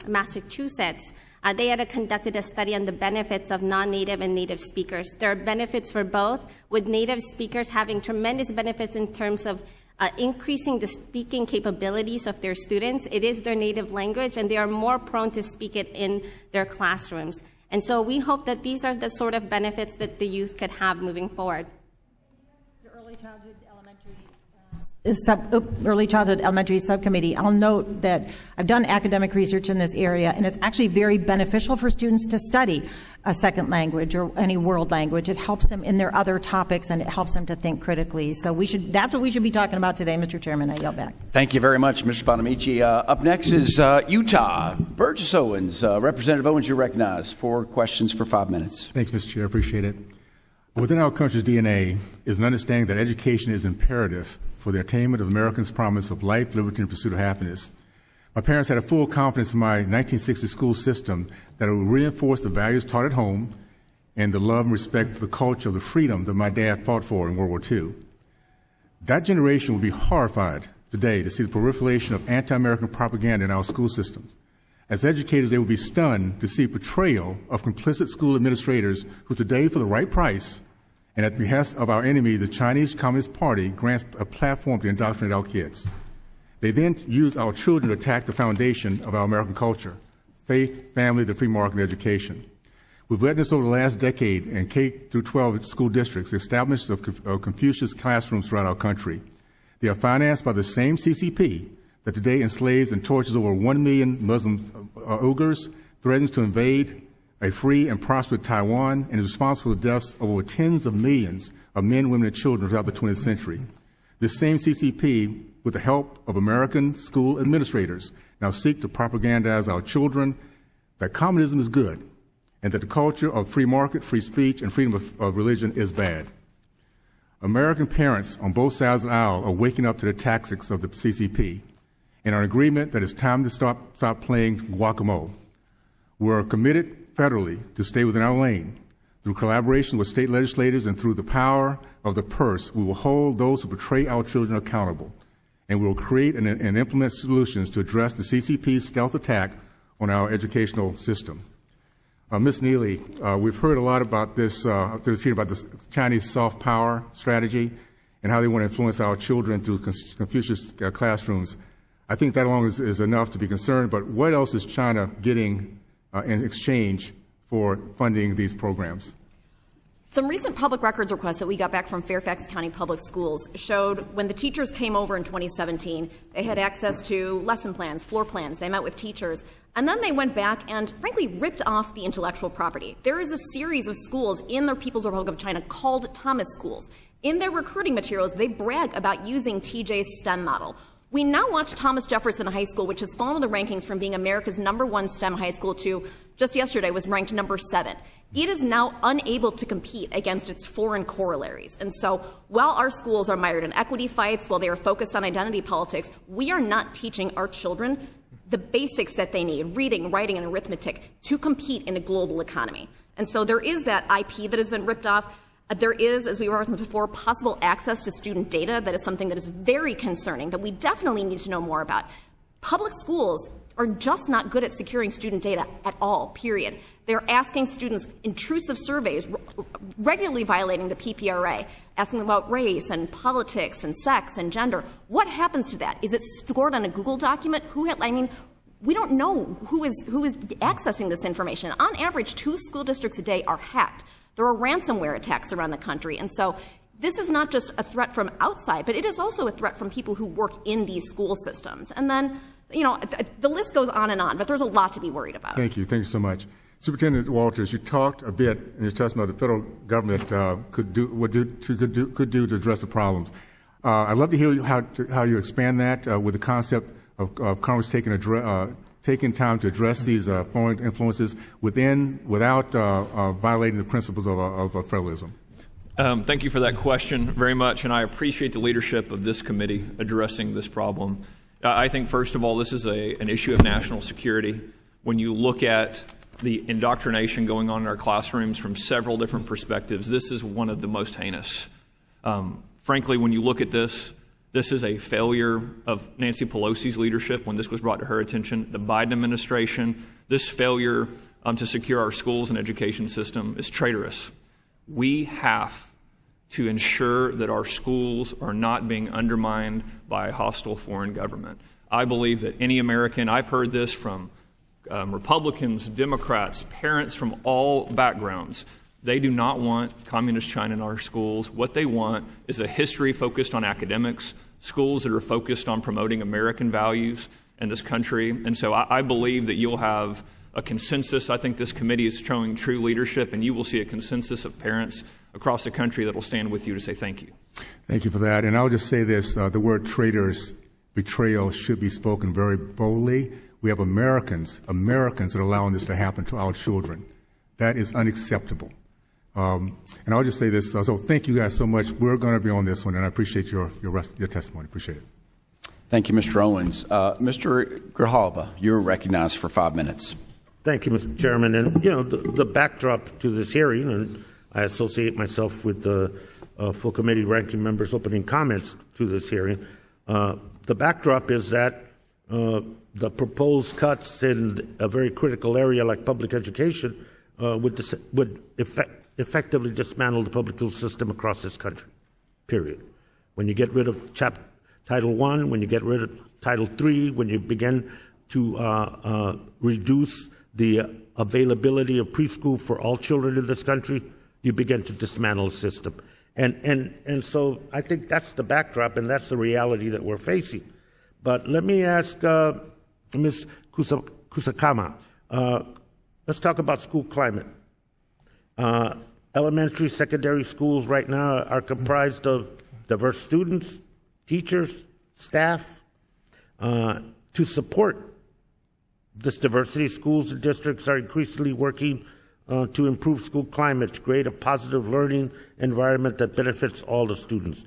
Massachusetts, they had conducted a study on the benefits of non-native and native speakers. There are benefits for both, with native speakers having tremendous benefits in terms of increasing the speaking capabilities of their students. It is their native language, and they are more prone to speak it in their classrooms. And so we hope that these are the sort of benefits that the youth could have moving forward. Early Childhood Elementary Subcommittee, I'll note that I've done academic research in this area, and it's actually very beneficial for students to study a second language or any world language. It helps them in their other topics, and it helps them to think critically. So that's what we should be talking about today, Mr. Chairman. I yield back. Thank you very much, Mr. Bonamici. Up next is Utah. Burgess Owens. Representative Owens, you're recognized for questions for 5 minutes. Thanks, Mr. Chair. I appreciate it. Within our country's DNA is an understanding that education is imperative for the attainment of Americans' promise of life, liberty, and pursuit of happiness. My parents had a full confidence in my 1960 school system that it would reinforce the values taught at home and the love and respect for the culture of the freedom that my dad fought for in World War II. That generation would be horrified today to see the proliferation of anti-American propaganda in our school systems. As educators, they would be stunned to see portrayal of complicit school administrators who today, for the right price, and at the behest of our enemy, the Chinese Communist Party, grants a platform to indoctrinate our kids. They then use our children to attack the foundation of our American culture: faith, family, the free market, and education. We've witnessed over the last decade in K-12 school districts the establishment of Confucius classrooms throughout our country. They are financed by the same CCP that today enslaves and tortures over 1 million Muslim Uyghurs, threatens to invade a free and prosperous Taiwan, and is responsible for the deaths of over tens of millions of men, women, and children throughout the 20th century. This same CCP, with the help of American school administrators, now seek to propagandize our children that communism is good and that the culture of free market, free speech, and freedom of religion is bad. American parents on both sides of the aisle are waking up to the tactics of the CCP and are in agreement that it's time to stop playing guacamole. We're committed federally to stay within our lane. Through collaboration with state legislators and through the power of the purse, we will hold those who betray our children accountable, and we will create and implement solutions to address the CCP's stealth attack on our educational system. Ms. Neely, we've heard a lot about this, about the Chinese soft power strategy and how they want to influence our children through Confucius classrooms. I think that alone is enough to be concerned, but what else is China getting in exchange for funding these programs? Some recent public records requests that we got back from Fairfax County Public Schools showed when the teachers came over in 2017, they had access to lesson plans, floor plans. They met with teachers. And then they went back and, frankly, ripped off the intellectual property. There is a series of schools in the People's Republic of China called Thomas schools. In their recruiting materials, they brag about using TJ's STEM model. We now watch Thomas Jefferson High School, which has fallen in the rankings from being America's #1 STEM high school to, just yesterday, was ranked #7. It is now unable to compete against its foreign corollaries. And so while our schools are mired in equity fights, while they are focused on identity politics, we are not teaching our children the basics that they need, reading, writing, and arithmetic, to compete in a global economy. And so there is that IP that has been ripped off. There is, as we referenced before, possible access to student data. That is something that is very concerning, that we definitely need to know more about. Public schools are just not good at securing student data at all, period. They're asking students intrusive surveys, regularly violating the PPRA, asking them about race and politics and sex and gender. What happens to that? Is it stored on a Google document? We don't know who is accessing this information. On average, 2 school districts a day are hacked. There are ransomware attacks around the country. And so this is not just a threat from outside, but it is also a threat from people who work in these school systems. And then, the list goes on and on, but there's a lot to be worried about. Thank you. Thank you so much. Superintendent Walters, you talked a bit in your testimony about the federal government could do to address the problems. I'd love to hear how you expand that with the concept of Congress taking time to address these foreign influences without violating the principles of federalism. Thank you for that question very much, and I appreciate the leadership of this committee addressing this problem. I think, first of all, this is an issue of national security. When you look at the indoctrination going on in our classrooms from several different perspectives, this is one of the most heinous. Frankly, when you look at this is a failure of Nancy Pelosi's leadership when this was brought to her attention. The Biden administration, this failure to secure our schools and education system is traitorous. We have to ensure that our schools are not being undermined by a hostile foreign government. I believe that any American, I've heard this from Republicans, Democrats, parents from all backgrounds, they do not want Communist China in our schools. What they want is a history focused on academics, schools that are focused on promoting American values in this country. And so I believe that you'll have a consensus. I think this committee is showing true leadership, and you will see a consensus of parents across the country that will stand with you to say thank you. Thank you for that. And I'll just say this, the word traitors, betrayal should be spoken very boldly. We have Americans that are allowing this to happen to our children. That is unacceptable. And I'll just say this, so thank you guys so much. We're going to be on this one, and I appreciate your testimony. Appreciate it. Thank you, Mr. Owens. Mr. Grijalva, you're recognized for 5 minutes. Thank you, Mr. Chairman. And, the backdrop to this hearing, and I associate myself with the full committee ranking members' opening comments to this hearing. The backdrop is that the proposed cuts in a very critical area like public education would effectively dismantle the public school system across this country, period. When you get rid of Title I, when you get rid of Title III, when you begin to reduce the availability of preschool for all children in this country, you begin to dismantle the system. And so I think that's the backdrop, and that's the reality that we're facing. But let me ask Ms. Kusakama, let's talk about school climate. Elementary, secondary schools right now are comprised of diverse students, teachers, staff. To support this diversity, schools and districts are increasingly working to improve school climate, to create a positive learning environment that benefits all the students.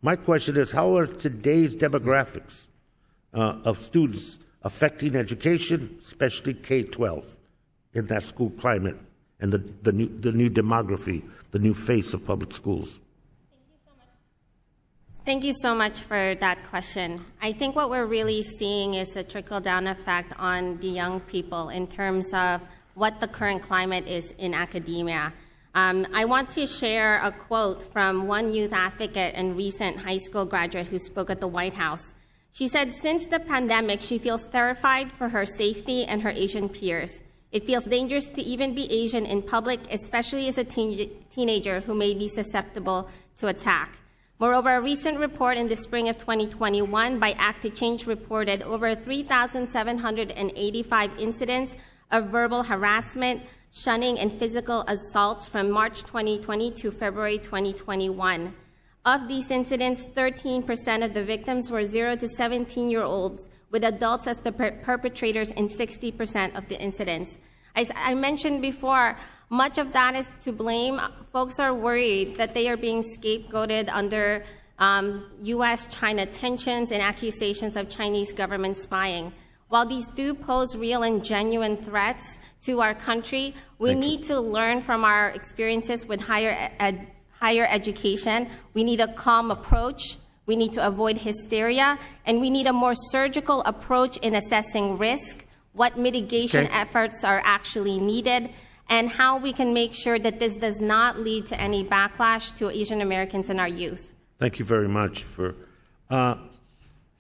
My question is, how are today's demographics of students affecting education, especially K-12, in that school climate and the new demography, the new face of public schools? Thank you so much for that question. I think what we're really seeing is a trickle-down effect on the young people in terms of what the current climate is in academia. I want to share a quote from one youth advocate and recent high school graduate who spoke at the White House. She said, since the pandemic, she feels terrified for her safety and her Asian peers. It feels dangerous to even be Asian in public, especially as a teenager who may be susceptible to attack. Moreover, a recent report in the spring of 2021 by Act to Change reported over 3,785 incidents of verbal harassment, shunning, and physical assaults from March 2020 to February 2021. Of these incidents, 13% of the victims were 0 to 17-year-olds, with adults as the perpetrators in 60% of the incidents. As I mentioned before, much of that is to blame. Folks are worried that they are being scapegoated under U.S.-China tensions and accusations of Chinese government spying. While these do pose real and genuine threats to our country, we need to learn from our experiences with higher education. We need a calm approach. We need to avoid hysteria, and we need a more surgical approach in assessing risk, what mitigation efforts are actually needed, and how we can make sure that this does not lead to any backlash to Asian Americans and our youth. Thank you very much for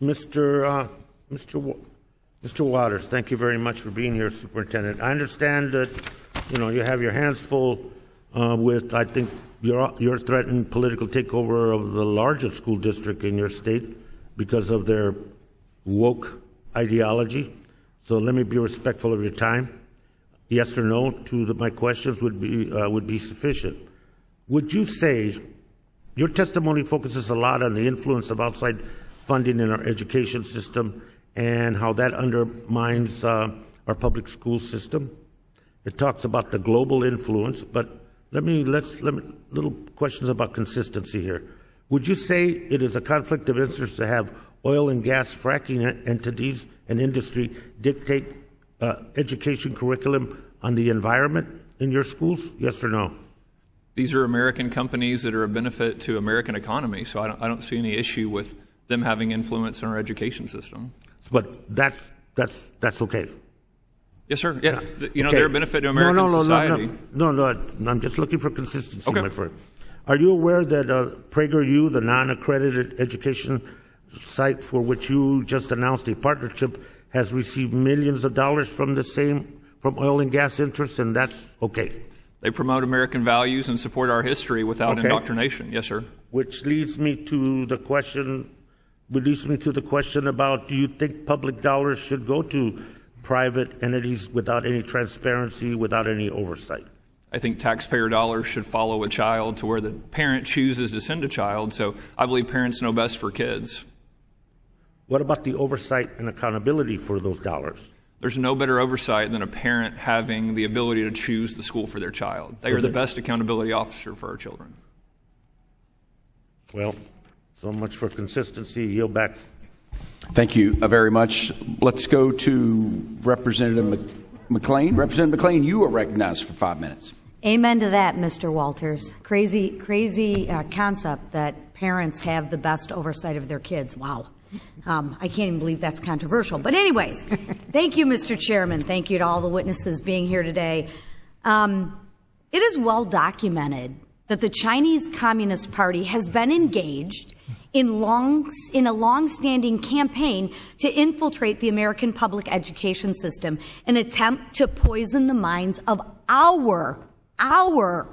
Mr. Waters. Thank you very much for being here, Superintendent. I understand that you have your hands full with, I think, your threatened political takeover of the largest school district in your state because of their woke ideology. So let me be respectful of your time. Yes or no to my questions would be sufficient. Would you say your testimony focuses a lot on the influence of outside funding in our education system and how that undermines our public school system? It talks about the global influence, but little questions about consistency here. Would you say it is a conflict of interest to have oil and gas fracking entities and industry dictate education curriculum on the environment in your schools? Yes or no? These are American companies that are a benefit to American economy, so I don't see any issue with them having influence in our education system. But that's okay. Yes, sir. Yeah, they're a benefit to American society. No, I'm just looking for consistency, my friend. Are you aware that PragerU, the non-accredited education site for which you just announced a partnership, has received millions of dollars from oil and gas interests, and that's okay? They promote American values and support our history without Okay. indoctrination. Yes, sir. Which leads me to the question about, do you think public dollars should go to private entities without any transparency, without any oversight? I think taxpayer dollars should follow a child to where the parent chooses to send a child, so I believe parents know best for kids. What about the oversight and accountability for those dollars? There's no better oversight than a parent having the ability to choose the school for their child. They are the best accountability officer for our children. Well, so much for consistency. Yield back. Thank you very much. Let's go to Representative McLean. Representative McLean, you are recognized for 5 minutes. Amen to that, Mr. Walters. Crazy concept that parents have the best oversight of their kids. Wow. I can't even believe that's controversial. But anyways, thank you, Mr. Chairman. Thank you to all the witnesses being here today. It is well documented that the Chinese Communist Party has been engaged in a long-standing campaign to infiltrate the American public education system, an attempt to poison the minds of our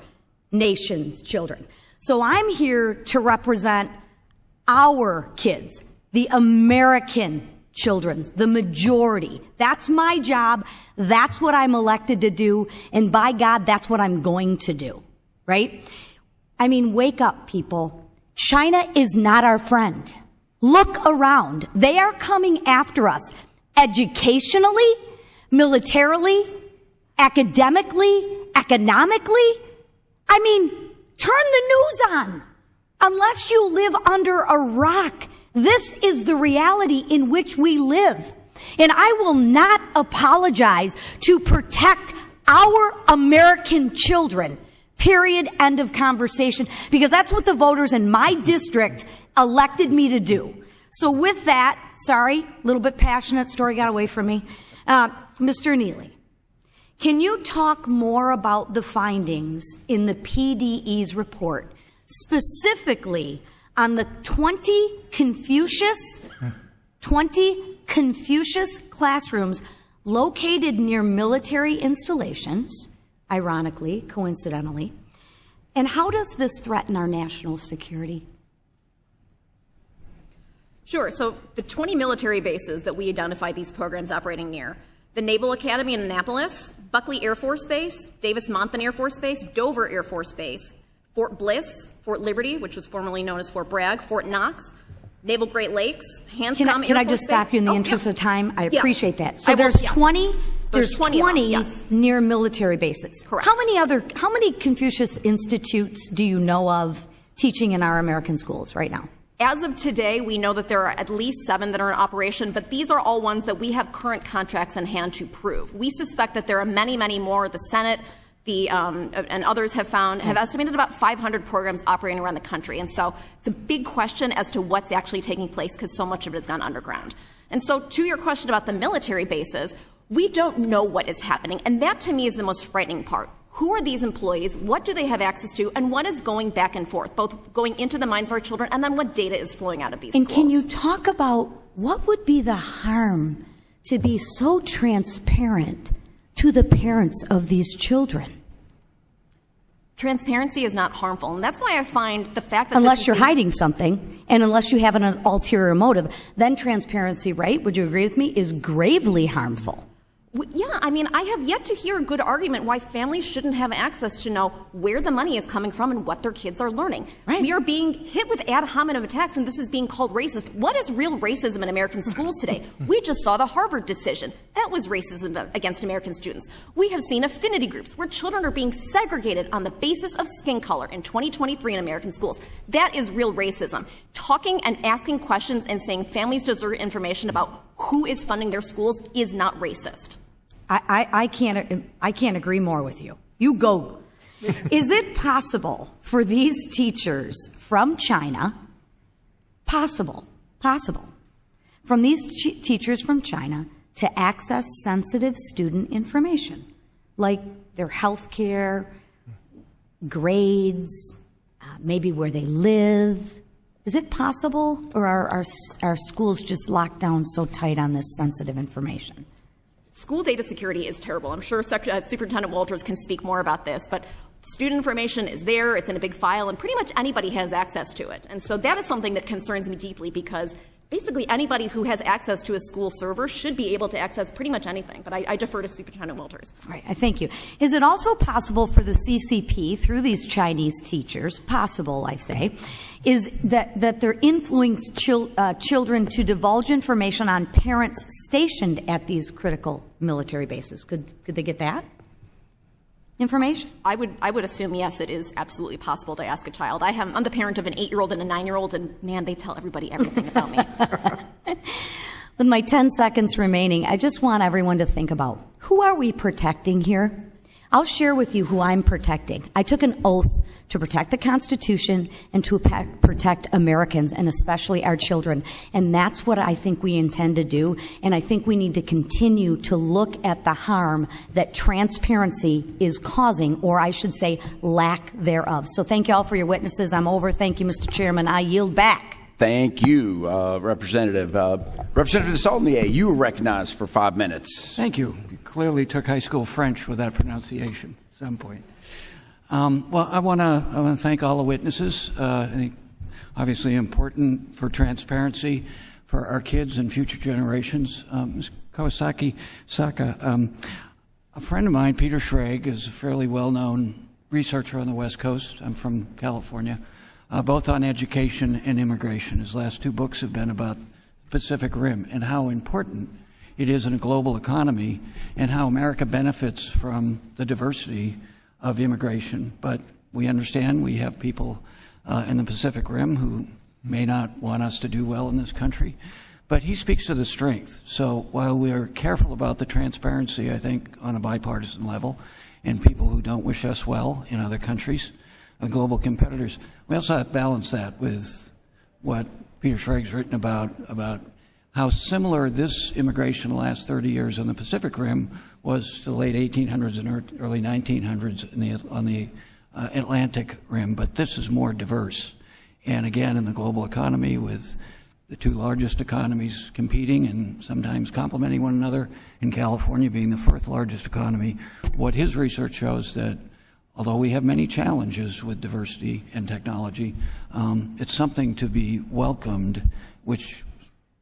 nation's children. So I'm here to represent our kids, the American children, the majority. That's my job. That's what I'm elected to do. And by God, that's what I'm going to do. Right? I mean, wake up, people. China is not our friend. Look around. They are coming after us educationally, militarily, academically, economically. I mean, turn the news on. Unless you live under a rock, this is the reality in which we live. And I will not apologize to protect our American children. Period. End of conversation. Because that's what the voters in my district elected me to do. So with that, sorry, a little bit passionate, story got away from me. Mr. Neely, can you talk more about the findings in the PDE's report, specifically on the 20 Confucius classrooms located near military installations, ironically, coincidentally, and how does this threaten our national security? Sure. So the 20 military bases that we identify these programs operating near: the Naval Academy in Annapolis, Buckley Air Force Base, Davis-Monthan Air Force Base, Dover Air Force Base, Fort Bliss, Fort Liberty, which was formerly known as Fort Bragg, Fort Knox, Naval Great Lakes, Hanscom Air Force Base. Can I just stop you in the interest of time? I appreciate that. So There's 20 yes. near military bases. Correct. How many Confucius Institutes do you know of teaching in our American schools right now? As of today, we know that there are at least 7 that are in operation, but these are all ones that we have current contracts in hand to prove. We suspect that there are many, many more. The Senate, and others have estimated about 500 programs operating around the country. And so it's a big question as to what's actually taking place, because so much of it has gone underground. And so to your question about the military bases, we don't know what is happening. And that, to me, is the most frightening part. Who are these employees? What do they have access to? And what is going back and forth, both going into the minds of our children and then what data is flowing out of these schools? And can you talk about what would be the harm to be so transparent to the parents of these children? Transparency is not harmful. And that's why I find the fact that unless you're hiding something and unless you have an ulterior motive, then transparency, right, would you agree with me, is gravely harmful. Yeah, I mean, I have yet to hear a good argument why families shouldn't have access to know where the money is coming from and what their kids are learning. Right. We are being hit with ad hominem attacks, and this is being called racist. What is real racism in American schools today? We just saw the Harvard decision. That was racism against American students. We have seen affinity groups where children are being segregated on the basis of skin color in 2023 in American schools. That is real racism. Talking and asking questions and saying families deserve information about who is funding their schools is not racist. I can't agree more with you. You go. Is it possible for these teachers from China, possible, from these teachers from China to access sensitive student information, like their health care, grades, maybe where they live. Is it possible, or are our schools just locked down so tight on this sensitive information? School data security is terrible. I'm sure Superintendent Walters can speak more about this, but student information is there, it's in a big file, and pretty much anybody has access to it. And so that is something that concerns me deeply, because basically anybody who has access to a school server should be able to access pretty much anything. But I defer to Superintendent Walters. All right, I thank you. Is it also possible for the CCP, through these Chinese teachers, possible, I say, is that they're influencing children to divulge information on parents stationed at these critical military bases? Could they get that information? I would assume, yes, it is absolutely possible to ask a child. I'm the parent of an 8-year-old and a 9-year-old, and man, they tell everybody everything about me. With my 10 seconds remaining, I just want everyone to think about, who are we protecting here? I'll share with you who I'm protecting. I took an oath to protect the Constitution and to protect Americans, and especially our children. And that's what I think we intend to do. And I think we need to continue to look at the harm that transparency is causing, or I should say lack thereof. So thank you all for your witnesses. I'm over. Thank you, Mr. Chairman. I yield back. Thank you, Representative. Representative Saulnier, you were recognized for 5 minutes. Thank you. You clearly took high school French with that pronunciation at some point. Well, I want to thank all the witnesses. I think obviously important for transparency for our kids and future generations. Ms. Kawasaki-Saka, a friend of mine, Peter Schrag, is a fairly well-known researcher on the West Coast. I'm from California. Both on education and immigration. His last 2 books have been about the Pacific Rim and how important it is in a global economy and how America benefits from the diversity of immigration. But we understand we have people in the Pacific Rim who may not want us to do well in this country. But he speaks to the strength. So while we are careful about the transparency, I think, on a bipartisan level, and people who don't wish us well in other countries, global competitors, we also have to balance that with what Peter Schrag's written about how similar this immigration the last 30 years on the Pacific Rim was to the late 1800s and early 1900s on the Atlantic Rim, but this is more diverse. And again, in the global economy, with the 2 largest economies competing and sometimes complementing one another, in California being the 4th largest economy, what his research shows that although we have many challenges with diversity and technology, it's something to be welcomed, which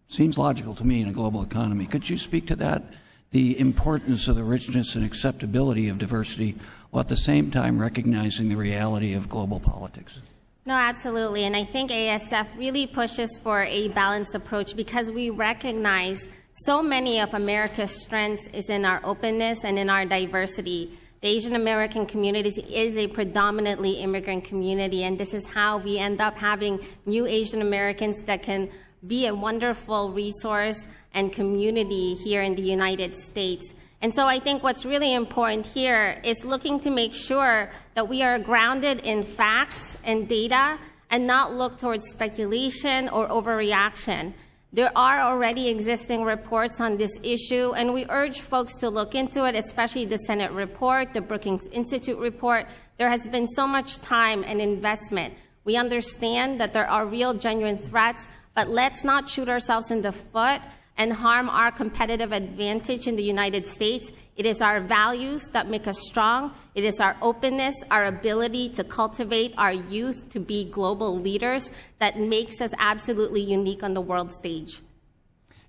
seems logical to me in a global economy. Could you speak to that, the importance of the richness and acceptability of diversity, while at the same time recognizing the reality of global politics? No, absolutely. And I think ASF really pushes for a balanced approach because we recognize so many of America's strengths is in our openness and in our diversity. The Asian American community is a predominantly immigrant community, and this is how we end up having new Asian Americans that can be a wonderful resource and community here in the United States. And so I think what's really important here is looking to make sure that we are grounded in facts and data and not look towards speculation or overreaction. There are already existing reports on this issue, and we urge folks to look into it, especially the Senate report, the Brookings Institute report. There has been so much time and investment. We understand that there are real, genuine threats, but let's not shoot ourselves in the foot and harm our competitive advantage in the United States. It is our values that make us strong. It is our openness, our ability to cultivate our youth to be global leaders that makes us absolutely unique on the world stage.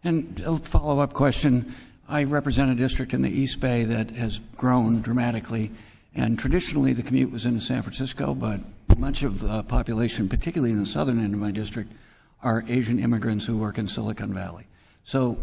And a follow-up question. I represent a district in the East Bay that has grown dramatically, and traditionally the commute was into San Francisco, but much of the population, particularly in the southern end of my district, are Asian immigrants who work in Silicon Valley. So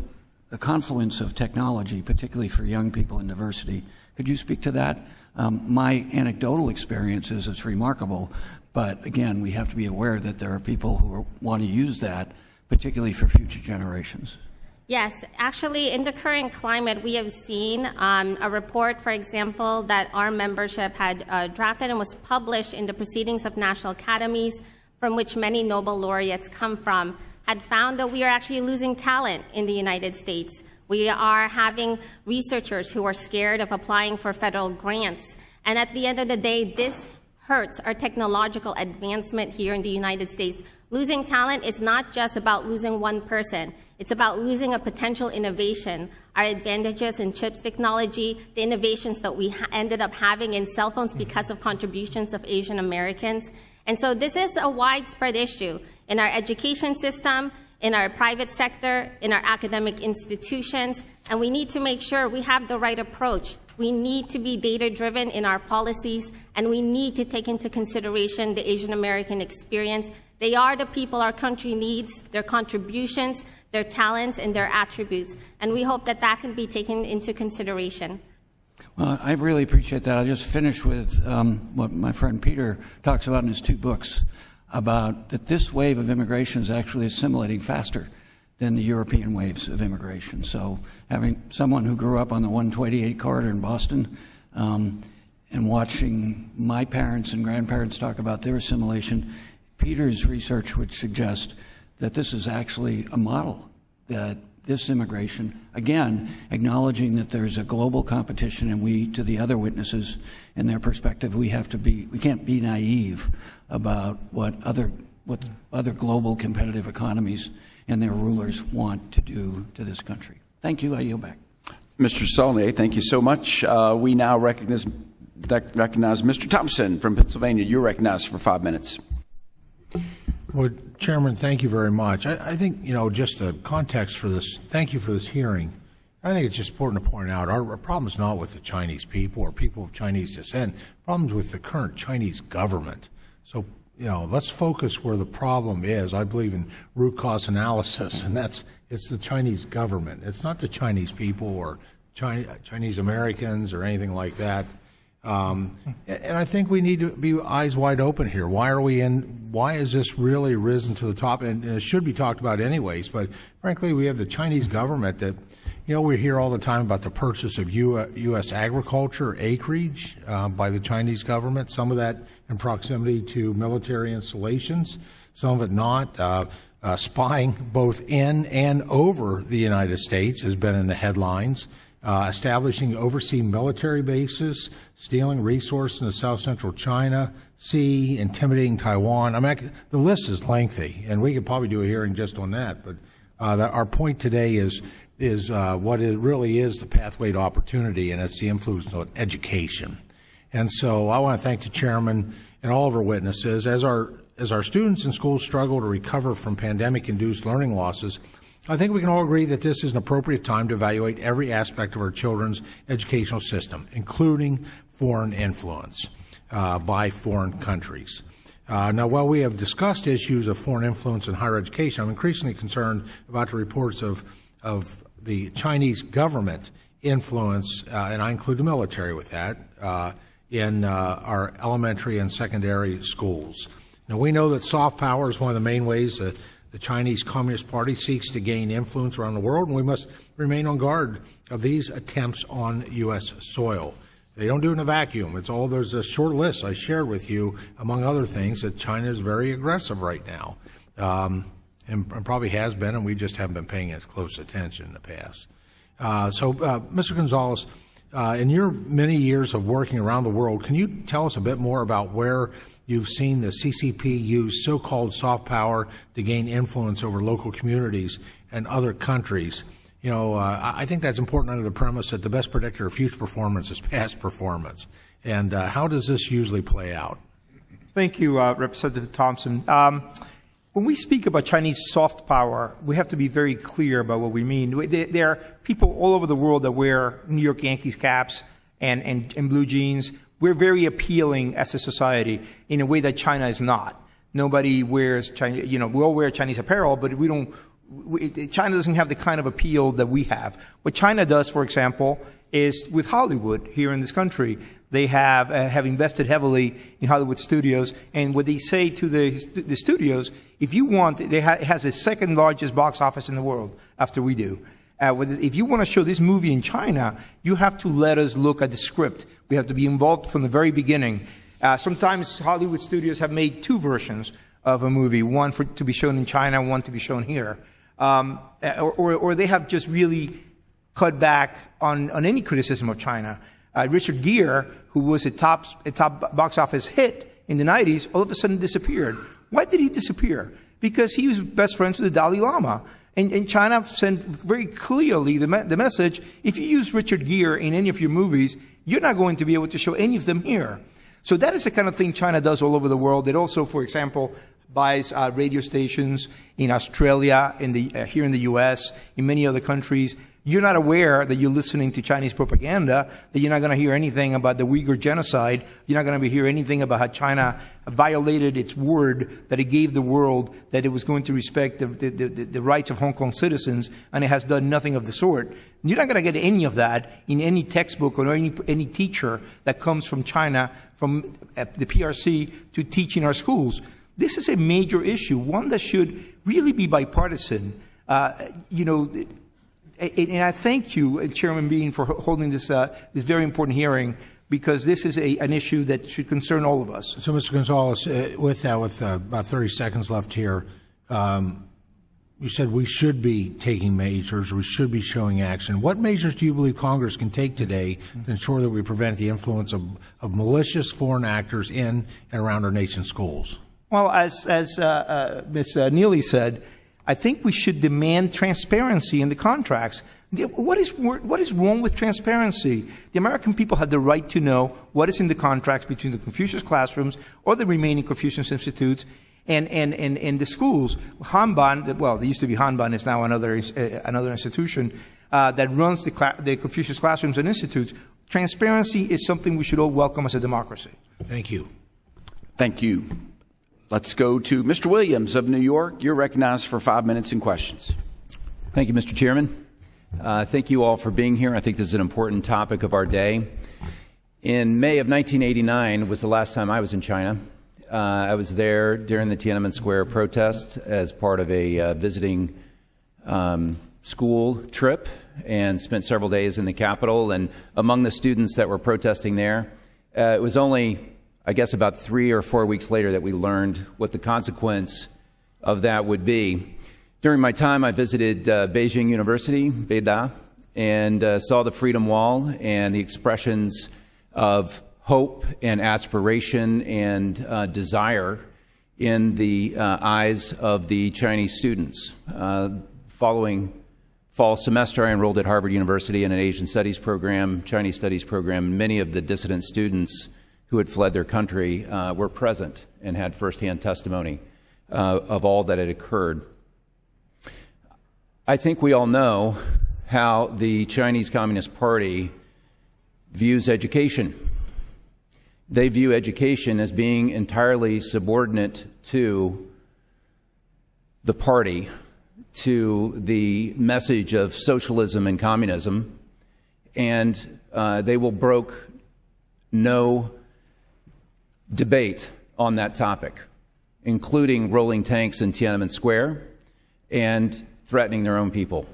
the confluence of technology, particularly for young people in diversity, could you speak to that? My anecdotal experience is it's remarkable, but again, we have to be aware that there are people who want to use that, particularly for future generations. Yes, actually, in the current climate, we have seen a report, for example, that our membership had drafted and was published in the Proceedings of National Academies, from which many Nobel laureates come from, had found that we are actually losing talent in the United States. We are having researchers who are scared of applying for federal grants. And at the end of the day, this hurts our technological advancement here in the United States. Losing talent is not just about losing one person. It's about losing a potential innovation, our advantages in chips technology, the innovations that we ended up having in cell phones because of contributions of Asian Americans. And so this is a widespread issue in our education system, in our private sector, in our academic institutions, and we need to make sure we have the right approach. We need to be data-driven in our policies, and we need to take into consideration the Asian American experience. They are the people our country needs, their contributions, their talents, and their attributes, and we hope that that can be taken into consideration. Well, I really appreciate that. I'll just finish with what my friend Peter talks about in his 2 books, about that this wave of immigration is actually assimilating faster than the European waves of immigration. So having someone who grew up on the 128 corridor in Boston and watching my parents and grandparents talk about their assimilation, Peter's research would suggest that this is actually a model, that this immigration, again, acknowledging that there's a global competition, and we, to the other witnesses, in their perspective, we can't be naive about what other global competitive economies and their rulers want to do to this country. Thank you. I yield back. Mr. Saulnier, thank you so much. We now recognize Mr. Thompson from Pennsylvania. You're recognized for 5 minutes. Well, Chairman, thank you very much. I think, just a context for this, thank you for this hearing. I think it's just important to point out our problem is not with the Chinese people or people of Chinese descent. The problem is with the current Chinese government. So, let's focus where the problem is. I believe in root cause analysis, and it's the Chinese government. It's not the Chinese people or Chinese Americans or anything like that. And I think we need to be eyes wide open here. Why is this really risen to the top? And it should be talked about anyways, but frankly, we have the Chinese government that, we hear all the time about the purchase of U.S. agriculture acreage by the Chinese government, some of that in proximity to military installations, some of it not. Spying both in and over the United States has been in the headlines. Establishing overseas military bases, stealing resources in the South Central China Sea, intimidating Taiwan. The list is lengthy, and we could probably do a hearing just on that. But our point today is what it really is the pathway to opportunity, and it's the influence on education. And so I want to thank the chairman and all of our witnesses. As our students in schools struggle to recover from pandemic-induced learning losses, I think we can all agree that this is an appropriate time to evaluate every aspect of our children's educational system, including foreign influence by foreign countries. Now, while we have discussed issues of foreign influence in higher education, I'm increasingly concerned about the reports of the Chinese government influence, and I include the military with that, in our elementary and secondary schools. Now, we know that soft power is one of the main ways that the Chinese Communist Party seeks to gain influence around the world, and we must remain on guard of these attempts on U.S. soil. They don't do it in a vacuum. There's a short list I shared with you, among other things, that China is very aggressive right now, and probably has been, and we just haven't been paying as close attention in the past. Mr. Gonzalez, in your many years of working around the world, can you tell us a bit more about where you've seen the CCP use so-called soft power to gain influence over local communities and other countries? I think that's important under the premise that the best predictor of future performance is past performance. And how does this usually play out? Thank you, Representative Thompson. When we speak about Chinese soft power, we have to be very clear about what we mean. There are people all over the world that wear New York Yankees caps and blue jeans. We're very appealing as a society in a way that China is not. Nobody wears Chinese, we all wear Chinese apparel, but China doesn't have the kind of appeal that we have. What China does, for example, is with Hollywood here in this country. They have invested heavily in Hollywood studios, and what they say to the studios, if you want, it has the second largest box office in the world after we do. If you want to show this movie in China, you have to let us look at the script. We have to be involved from the very beginning. Sometimes Hollywood studios have made 2 versions of a movie, one to be shown in China, one to be shown here. Or they have just really cut back on any criticism of China. Richard Gere, who was a top box office hit in the 90s, all of a sudden disappeared. Why did he disappear? Because he was best friends with the Dalai Lama. And China sent very clearly the message, if you use Richard Gere in any of your movies, you're not going to be able to show any of them here. So that is the kind of thing China does all over the world. It also, for example, buys radio stations in Australia, here in the U.S., in many other countries. You're not aware that you're listening to Chinese propaganda, that you're not going to hear anything about the Uyghur genocide. You're not going to hear anything about how China violated its word that it gave the world, that it was going to respect the rights of Hong Kong citizens, and it has done nothing of the sort. You're not going to get any of that in any textbook or any teacher that comes from China, from the PRC, to teach in our schools. This is a major issue, one that should really be bipartisan. And I thank you, Chairman Bean, for holding this very important hearing, because this is an issue that should concern all of us. So, Mr. Gonzalez, with about 30 seconds left here, you said we should be taking measures, we should be showing action. What measures do you believe Congress can take today to ensure that we prevent the influence of malicious foreign actors in and around our nation's schools? Well, as Ms. Neely said, I think we should demand transparency in the contracts. What is wrong with transparency? The American people have the right to know what is in the contracts between the Confucius classrooms or the remaining Confucius institutes and the schools. Hanban, well, there used to be Hanban, it's now another institution that runs the Confucius classrooms and institutes. Transparency is something we should all welcome as a democracy. Thank you. Thank you. Let's go to Mr. Williams of New York. You're recognized for 5 minutes and questions. Thank you, Mr. Chairman. Thank you all for being here. I think this is an important topic of our day. In May of 1989 was the last time I was in China. I was there during the Tiananmen Square protest as part of a visiting school trip, and spent several days in the capital. And among the students that were protesting there, it was only, I guess, about 3 or 4 weeks later that we learned what the consequence of that would be. During my time, I visited Beijing University, Beida, and saw the Freedom Wall and the expressions of hope and aspiration and desire in the eyes of the Chinese students. Following fall semester, I enrolled at Harvard University in an Asian Studies program, Chinese Studies program. Many of the dissident students who had fled their country were present and had firsthand testimony of all that had occurred. I think we all know how the Chinese Communist Party views education. They view education as being entirely subordinate to the party, to the message of socialism and communism, and they will brook no debate on that topic, including rolling tanks in Tiananmen Square and threatening their own people.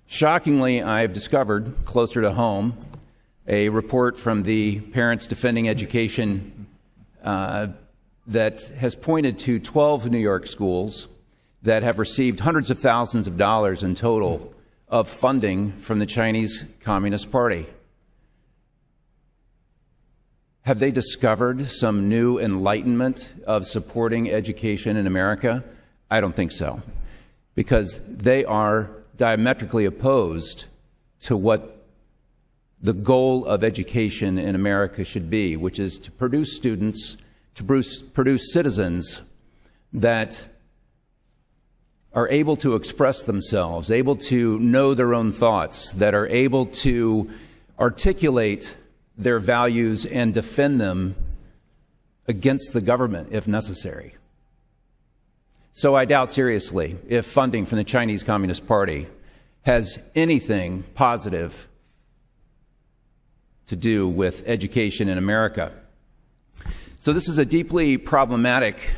Shockingly, I have discovered, closer to home, a report from the Parents Defending Education that has pointed to 12 New York schools that have received hundreds of thousands of dollars in total of funding from the Chinese Communist Party. Have they discovered some new enlightenment of supporting education in America? I don't think so, because they are diametrically opposed to what the goal of education in America should be, which is to produce students, to produce citizens that are able to express themselves, able to know their own thoughts, that are able to articulate their values and defend them against the government if necessary. So I doubt seriously if funding from the Chinese Communist Party has anything positive to do with education in America. So this is a deeply problematic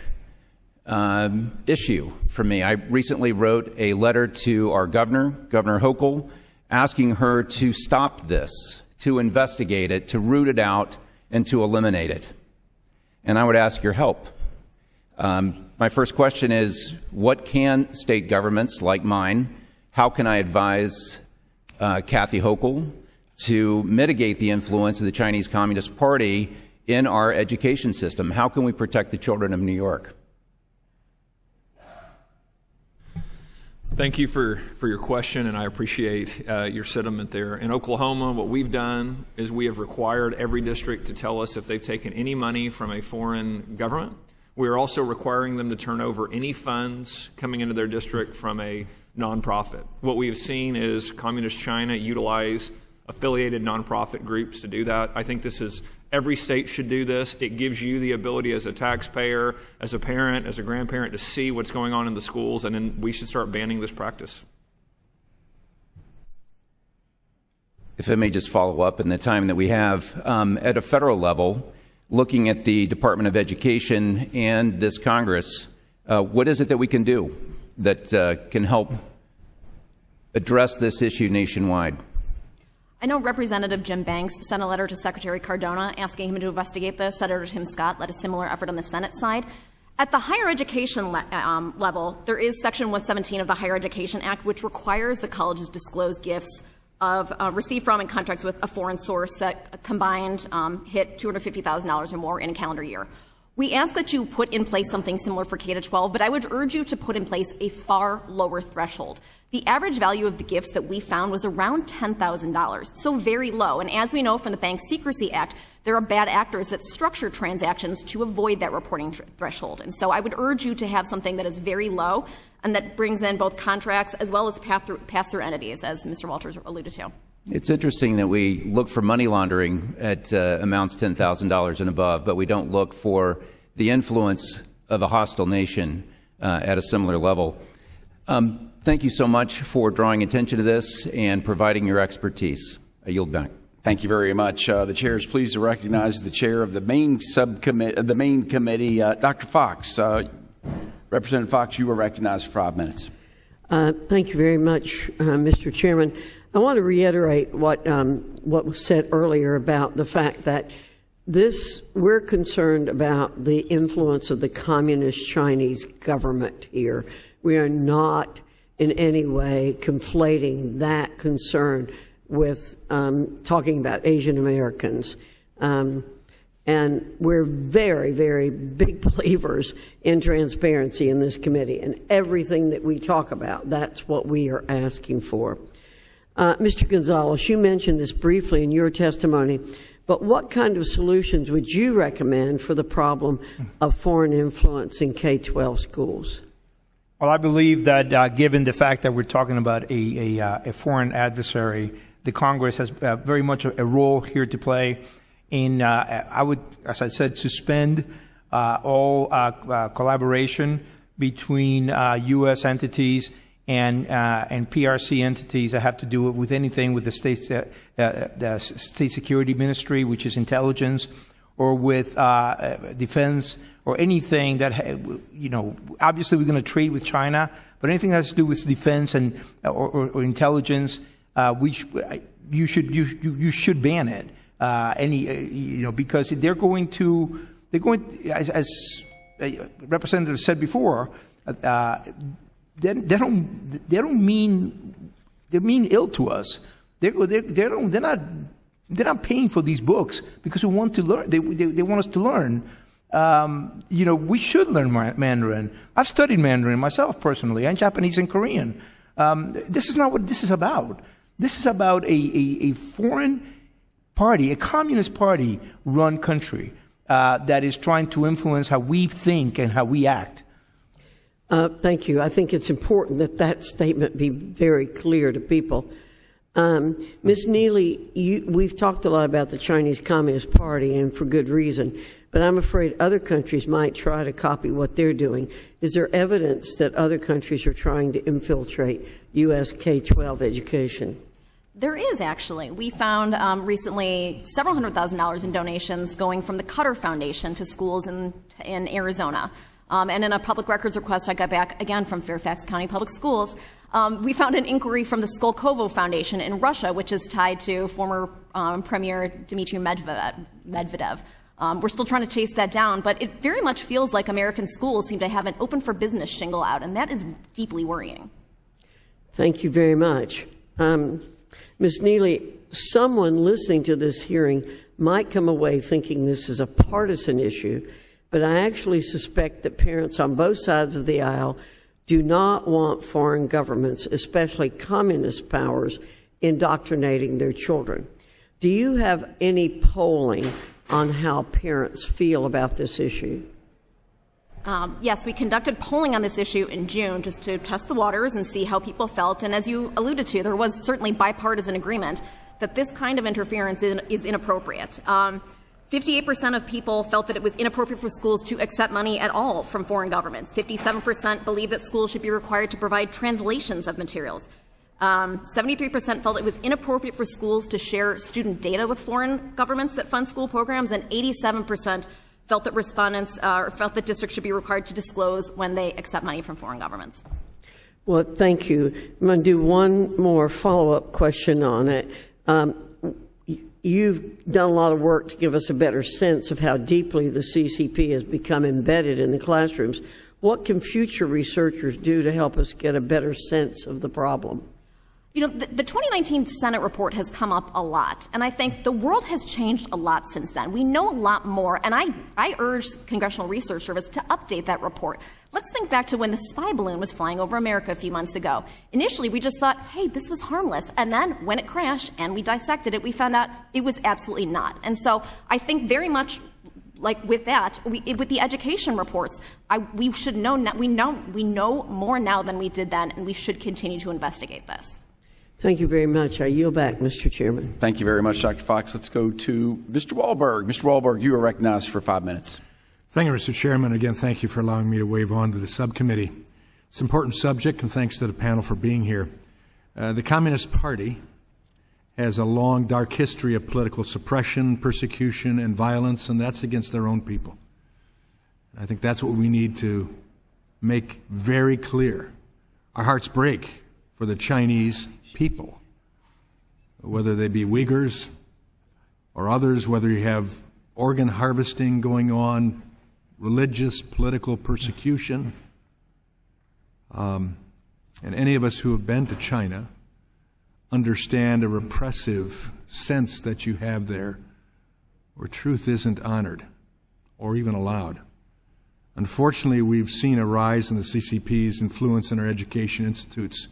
issue for me. I recently wrote a letter to our governor, Governor Hochul, asking her to stop this, to investigate it, to root it out, and to eliminate it. And I would ask your help. My first question is, what can state governments like mine, how can I advise Kathy Hochul to mitigate the influence of the Chinese Communist Party in our education system? How can we protect the children of New York? Thank you for your question, and I appreciate your sentiment there. In Oklahoma, what we've done is we have required every district to tell us if they've taken any money from a foreign government. We are also requiring them to turn over any funds coming into their district from a nonprofit. What we have seen is Communist China utilize affiliated nonprofit groups to do that. I think this is, every state should do this. It gives you the ability as a taxpayer, as a parent, as a grandparent to see what's going on in the schools, and then we should start banning this practice. If I may just follow up in the time that we have, at a federal level, looking at the Department of Education and this Congress, what is it that we can do that can help address this issue nationwide? I know Representative Jim Banks sent a letter to Secretary Cardona asking him to investigate this. Senator Tim Scott led a similar effort on the Senate side. At the higher education level, there is Section 117 of the Higher Education Act, which requires the colleges disclose gifts of received from and contracts with a foreign source that combined hit $250,000 or more in a calendar year. We ask that you put in place something similar for K-12, but I would urge you to put in place a far lower threshold. The average value of the gifts that we found was around $10,000, so very low. And as we know from the Bank Secrecy Act, there are bad actors that structure transactions to avoid that reporting threshold. And so I would urge you to have something that is very low and that brings in both contracts as well as pass-through entities, as Mr. Walters alluded to. It's interesting that we look for money laundering at amounts $10,000 and above, but we don't look for the influence of a hostile nation at a similar level. Thank you so much for drawing attention to this and providing your expertise. I yield back. Thank you very much. The chair is pleased to recognize the chair of the main committee, Dr. Fox. Representative Fox, you are recognized for 5 minutes. Thank you very much, Mr. Chairman. I want to reiterate what was said earlier about the fact that we're concerned about the influence of the Communist Chinese government here. We are not in any way conflating that concern with talking about Asian Americans. And we're very, very big believers in transparency in this committee. And everything that we talk about, that's what we are asking for. Mr. Gonzalez, you mentioned this briefly in your testimony, but what kind of solutions would you recommend for the problem of foreign influence in K-12 schools? Well, I believe that given the fact that we're talking about a foreign adversary, the Congress has very much a role here to play. And I would, as I said, suspend all collaboration between U.S. entities and PRC entities that have to do with anything with the State Security Ministry, which is intelligence, or with defense, or anything that, obviously we're going to trade with China, but anything that has to do with defense and or intelligence, you should ban it. Because they're going, as Representative said before, they mean ill to us. They're not paying for these books because we want to learn. They want us to learn. We should learn Mandarin. I've studied Mandarin myself personally, and Japanese and Korean. This is not what this is about. This is about a foreign party, a communist party run country that is trying to influence how we think and how we act. Thank you. I think it's important that that statement be very clear to people. Ms. Neely, we've talked a lot about the Chinese Communist Party, and for good reason, but I'm afraid other countries might try to copy what they're doing. Is there evidence that other countries are trying to infiltrate U.S. K-12 education? There is, actually. We found recently several $100,000 in donations going from the Qatar Foundation to schools in Arizona. And in a public records request I got back, again, from Fairfax County Public Schools, we found an inquiry from the Skolkovo Foundation in Russia, which is tied to former Premier Dmitry Medvedev. We're still trying to chase that down, but it very much feels like American schools seem to have an open for business shingle out, and that is deeply worrying. Thank you very much. Ms. Neely, someone listening to this hearing might come away thinking this is a partisan issue, but I actually suspect that parents on both sides of the aisle do not want foreign governments, especially communist powers, indoctrinating their children. Do you have any polling on how parents feel about this issue? Yes, we conducted polling on this issue in June just to test the waters and see how people felt. And as you alluded to, there was certainly bipartisan agreement that this kind of interference is inappropriate. 58% of people felt that it was inappropriate for schools to accept money at all from foreign governments. 57% believe that schools should be required to provide translations of materials. 73% felt it was inappropriate for schools to share student data with foreign governments that fund school programs, and 87% felt that respondents felt that districts should be required to disclose when they accept money from foreign governments. Well, thank you. I'm going to do one more follow-up question on it. You've done a lot of work to give us a better sense of how deeply the CCP has become embedded in the classrooms. What can future researchers do to help us get a better sense of the problem? You know, the 2019 Senate report has come up a lot, and I think the world has changed a lot since then. We know a lot more, and I urge Congressional Research Service to update that report. Let's think back to when the spy balloon was flying over America a few months ago. Initially, we just thought, hey, this was harmless, and then when it crashed and we dissected it, we found out it was absolutely not. And so I think very much like with that, with the education reports, we should know we know more now than we did then, and we should continue to investigate this. Thank you very much. I yield back, Mr. Chairman. Thank you very much, Dr. Fox. Let's go to Mr. Wahlberg. Mr. Wahlberg, you are recognized for 5 minutes. Thank you, Mr. Chairman. Again, thank you for allowing me to wave on to the subcommittee. It's an important subject, and thanks to the panel for being here. The Communist Party has a long, dark history of political suppression, persecution, and violence, and that's against their own people. I think that's what we need to make very clear. Our hearts break for the Chinese people, whether they be Uyghurs or others, whether you have organ harvesting going on, religious, political persecution. And any of us who have been to China understand a repressive sense that you have there where truth isn't honored or even allowed. Unfortunately, we've seen a rise in the CCP's influence in our education institutes.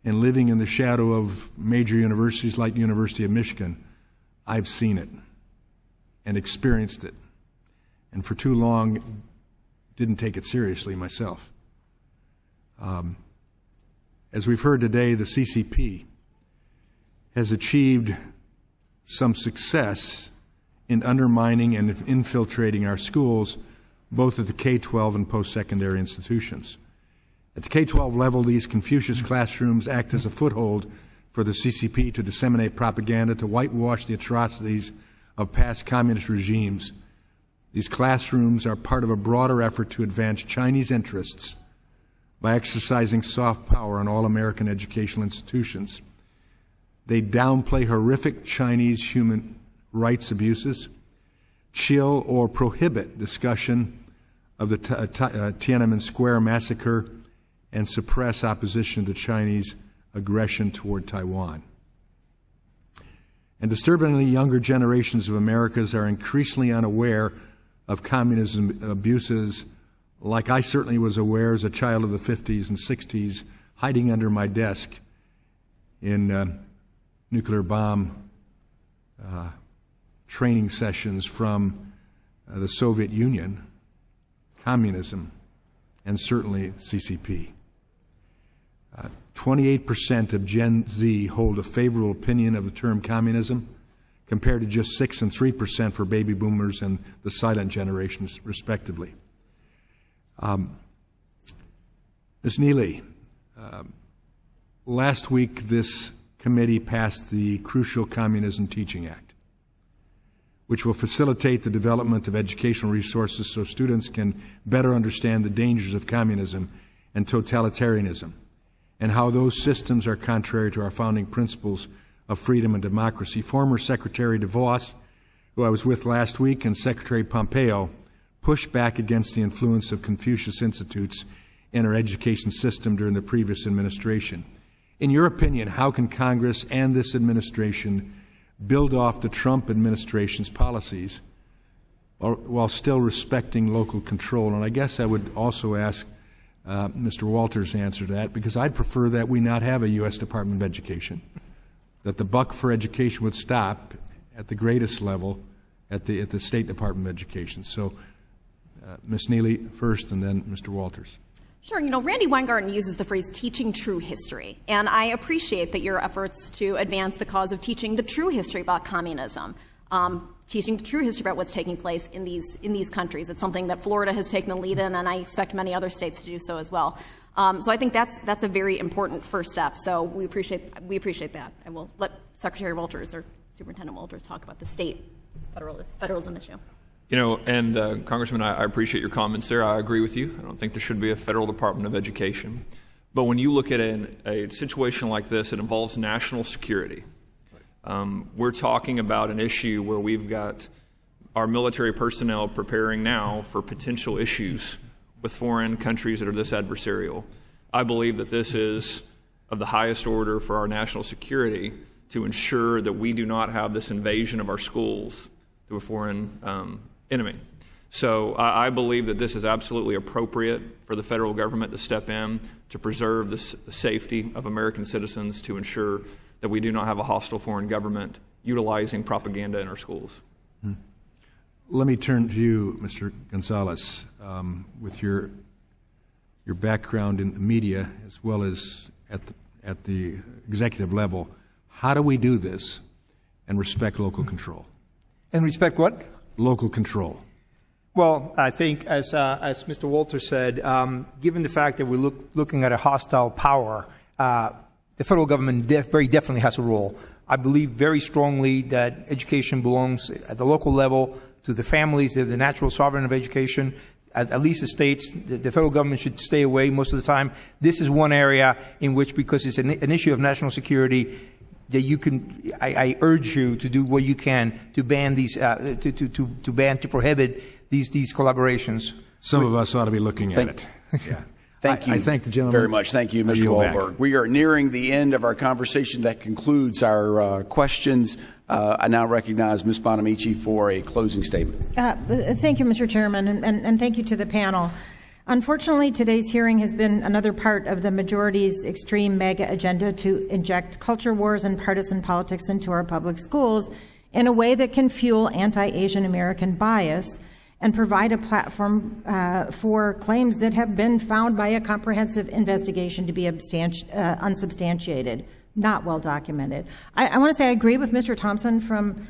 And living in the shadow of major universities like the University of Michigan, I've seen it and experienced it. And for too long, didn't take it seriously myself. As we've heard today, the CCP has achieved some success in undermining and infiltrating our schools, both at the K-12 and post-secondary institutions. At the K-12 level, these Confucius classrooms act as a foothold for the CCP to disseminate propaganda, to whitewash the atrocities of past communist regimes. These classrooms are part of a broader effort to advance Chinese interests by exercising soft power on all American educational institutions. They downplay horrific Chinese human rights abuses, chill or prohibit discussion of the Tiananmen Square massacre, and suppress opposition to Chinese aggression toward Taiwan. And disturbingly, younger generations of Americans are increasingly unaware of communism abuses, like I certainly was aware as a child of the 50s and 60s, hiding under my desk in nuclear bomb training sessions from the Soviet Union, communism, and certainly CCP. 28% of Gen Z hold a favorable opinion of the term communism, compared to just 6% and 3% for baby boomers and the silent generations, respectively. Ms. Neely, last week this committee passed the crucial Communism Teaching Act, which will facilitate the development of educational resources so students can better understand the dangers of communism and totalitarianism, and how those systems are contrary to our founding principles of freedom and democracy. Former Secretary DeVos, who I was with last week, and Secretary Pompeo pushed back against the influence of Confucius Institutes in our education system during the previous administration. In your opinion, how can Congress and this administration build off the Trump administration's policies while still respecting local control? And I guess I would also ask Mr. Walters' answer to that, because I'd prefer that we not have a U.S. Department of Education, that the buck for education would stop at the greatest level at the State Department of Education. So, Ms. Neely first, and then Mr. Walters. Sure. Randy Weingarten uses the phrase teaching true history, and I appreciate that your efforts to advance the cause of teaching the true history about communism, teaching the true history about what's taking place in these countries. It's something that Florida has taken the lead in, and I expect many other states to do so as well. So I think that's a very important first step. So we appreciate that. I will let Secretary Walters or Superintendent Walters talk about the state federalism issue. And Congressman, I appreciate your comments there. I agree with you. I don't think there should be a federal Department of Education. But when you look at a situation like this, it involves national security. We're talking about an issue where we've got our military personnel preparing now for potential issues with foreign countries that are this adversarial. I believe that this is of the highest order for our national security to ensure that we do not have this invasion of our schools through a foreign enemy. So I believe that this is absolutely appropriate for the federal government to step in to preserve the safety of American citizens, to ensure that we do not have a hostile foreign government utilizing propaganda in our schools. Let me turn to you, Mr. Gonzalez, with your background in the media as well as at the executive level. How do we do this and respect local control? And respect what? Local control. Well, I think, as Mr. Walters said, given the fact that we're looking at a hostile power, the federal government very definitely has a role. I believe very strongly that education belongs at the local level to the families. They're the natural sovereign of education. At least the states, the federal government should stay away most of the time. This is one area in which, because it's an issue of national security, that you can, I urge you to do what you can to ban these, to prohibit these collaborations. Some of us ought to be looking at it. Yeah. Thank you. I thank the gentleman very much. Thank you, Mr. Wahlberg. We are nearing the end of our conversation. That concludes our questions. I now recognize Ms. Bonamici for a closing statement. Thank you, Mr. Chairman, and thank you to the panel. Unfortunately, today's hearing has been another part of the majority's extreme MAGA agenda to inject culture wars and partisan politics into our public schools in a way that can fuel anti-Asian American bias and provide a platform for claims that have been found by a comprehensive investigation to be unsubstantiated, not well documented. I want to say I agree with Mr. Thompson from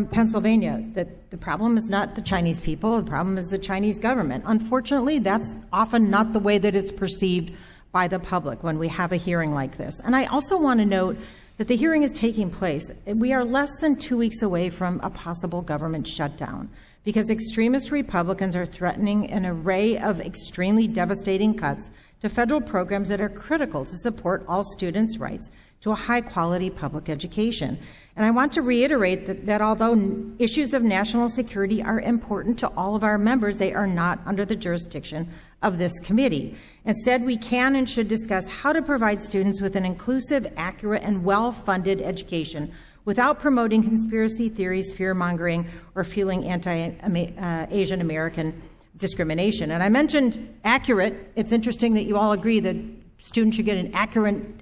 Pennsylvania that the problem is not the Chinese people, the problem is the Chinese government. Unfortunately, that's often not the way that it's perceived by the public when we have a hearing like this. And I also want to note that the hearing is taking place. We are less than 2 weeks away from a possible government shutdown, because extremist Republicans are threatening an array of extremely devastating cuts to federal programs that are critical to support all students' rights to a high-quality public education. And I want to reiterate that although issues of national security are important to all of our members, they are not under the jurisdiction of this committee. Instead, we can and should discuss how to provide students with an inclusive, accurate, and well-funded education without promoting conspiracy theories, fear-mongering, or fueling anti-Asian American discrimination. And I mentioned accurate. It's interesting that you all agree that students should get an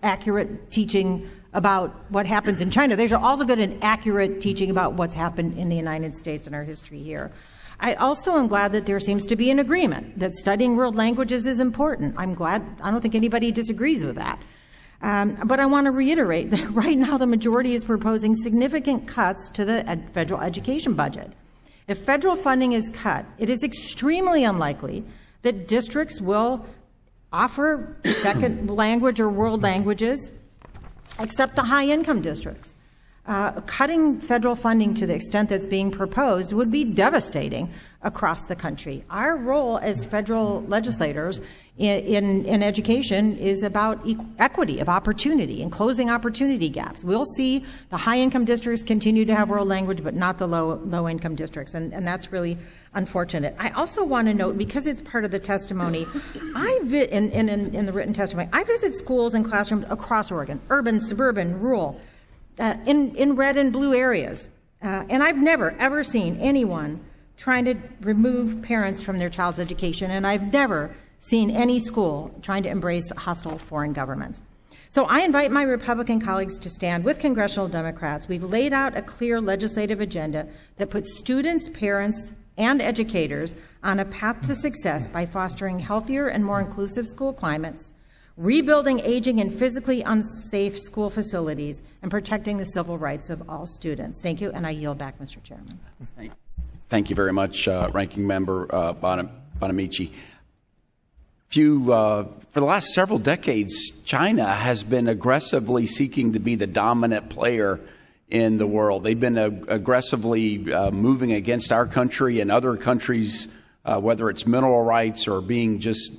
accurate teaching about what happens in China. They should also get an accurate teaching about what's happened in the United States and our history here. I also am glad that there seems to be an agreement that studying world languages is important. I'm glad. I don't think anybody disagrees with that. But I want to reiterate that right now the majority is proposing significant cuts to the federal education budget. If federal funding is cut, it is extremely unlikely that districts will offer second language or world languages, except the high-income districts. Cutting federal funding to the extent that's being proposed would be devastating across the country. Our role as federal legislators in education is about equity of opportunity and closing opportunity gaps. We'll see the high-income districts continue to have world language, but not the low-income districts, and that's really unfortunate. I also want to note, because it's part of the testimony, in the written testimony, I visit schools and classrooms across Oregon, urban, suburban, rural. in red and blue areas. And I've never, ever seen anyone trying to remove parents from their child's education, and I've never seen any school trying to embrace hostile foreign governments. So I invite my Republican colleagues to stand with congressional Democrats. We've laid out a clear legislative agenda that puts students, parents, and educators on a path to success by fostering healthier and more inclusive school climates, rebuilding aging and physically unsafe school facilities, and protecting the civil rights of all students. Thank you, and I yield back, Mr. Chairman. Thank you very much, Ranking Member Bonamici. For the last several decades, China has been aggressively seeking to be the dominant player in the world. They've been aggressively moving against our country and other countries, whether it's mineral rights or being just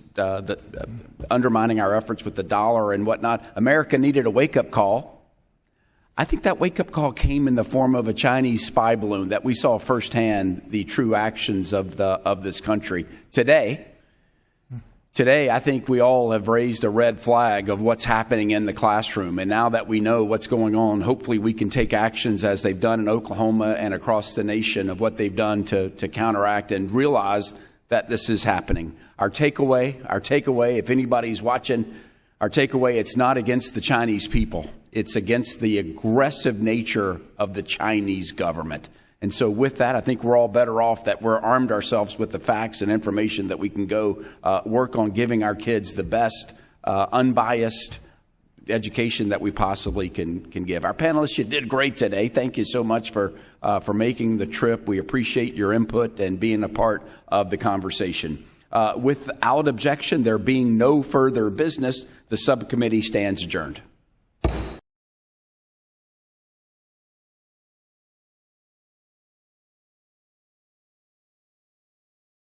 undermining our efforts with the dollar and whatnot. America needed a wake-up call. I think that wake-up call came in the form of a Chinese spy balloon that we saw firsthand the true actions of this country. Today, I think we all have raised a red flag of what's happening in the classroom. And now that we know what's going on, hopefully we can take actions as they've done in Oklahoma and across the nation of what they've done to counteract and realize that this is happening. Our takeaway, if anybody's watching, it's not against the Chinese people. It's against the aggressive nature of the Chinese government. And so with that, I think we're all better off that we're armed ourselves with the facts and information that we can go work on giving our kids the best unbiased education that we possibly can give. Our panelists, you did great today. Thank you so much for making the trip. We appreciate your input and being a part of the conversation. Without objection, there being no further business, the subcommittee stands adjourned.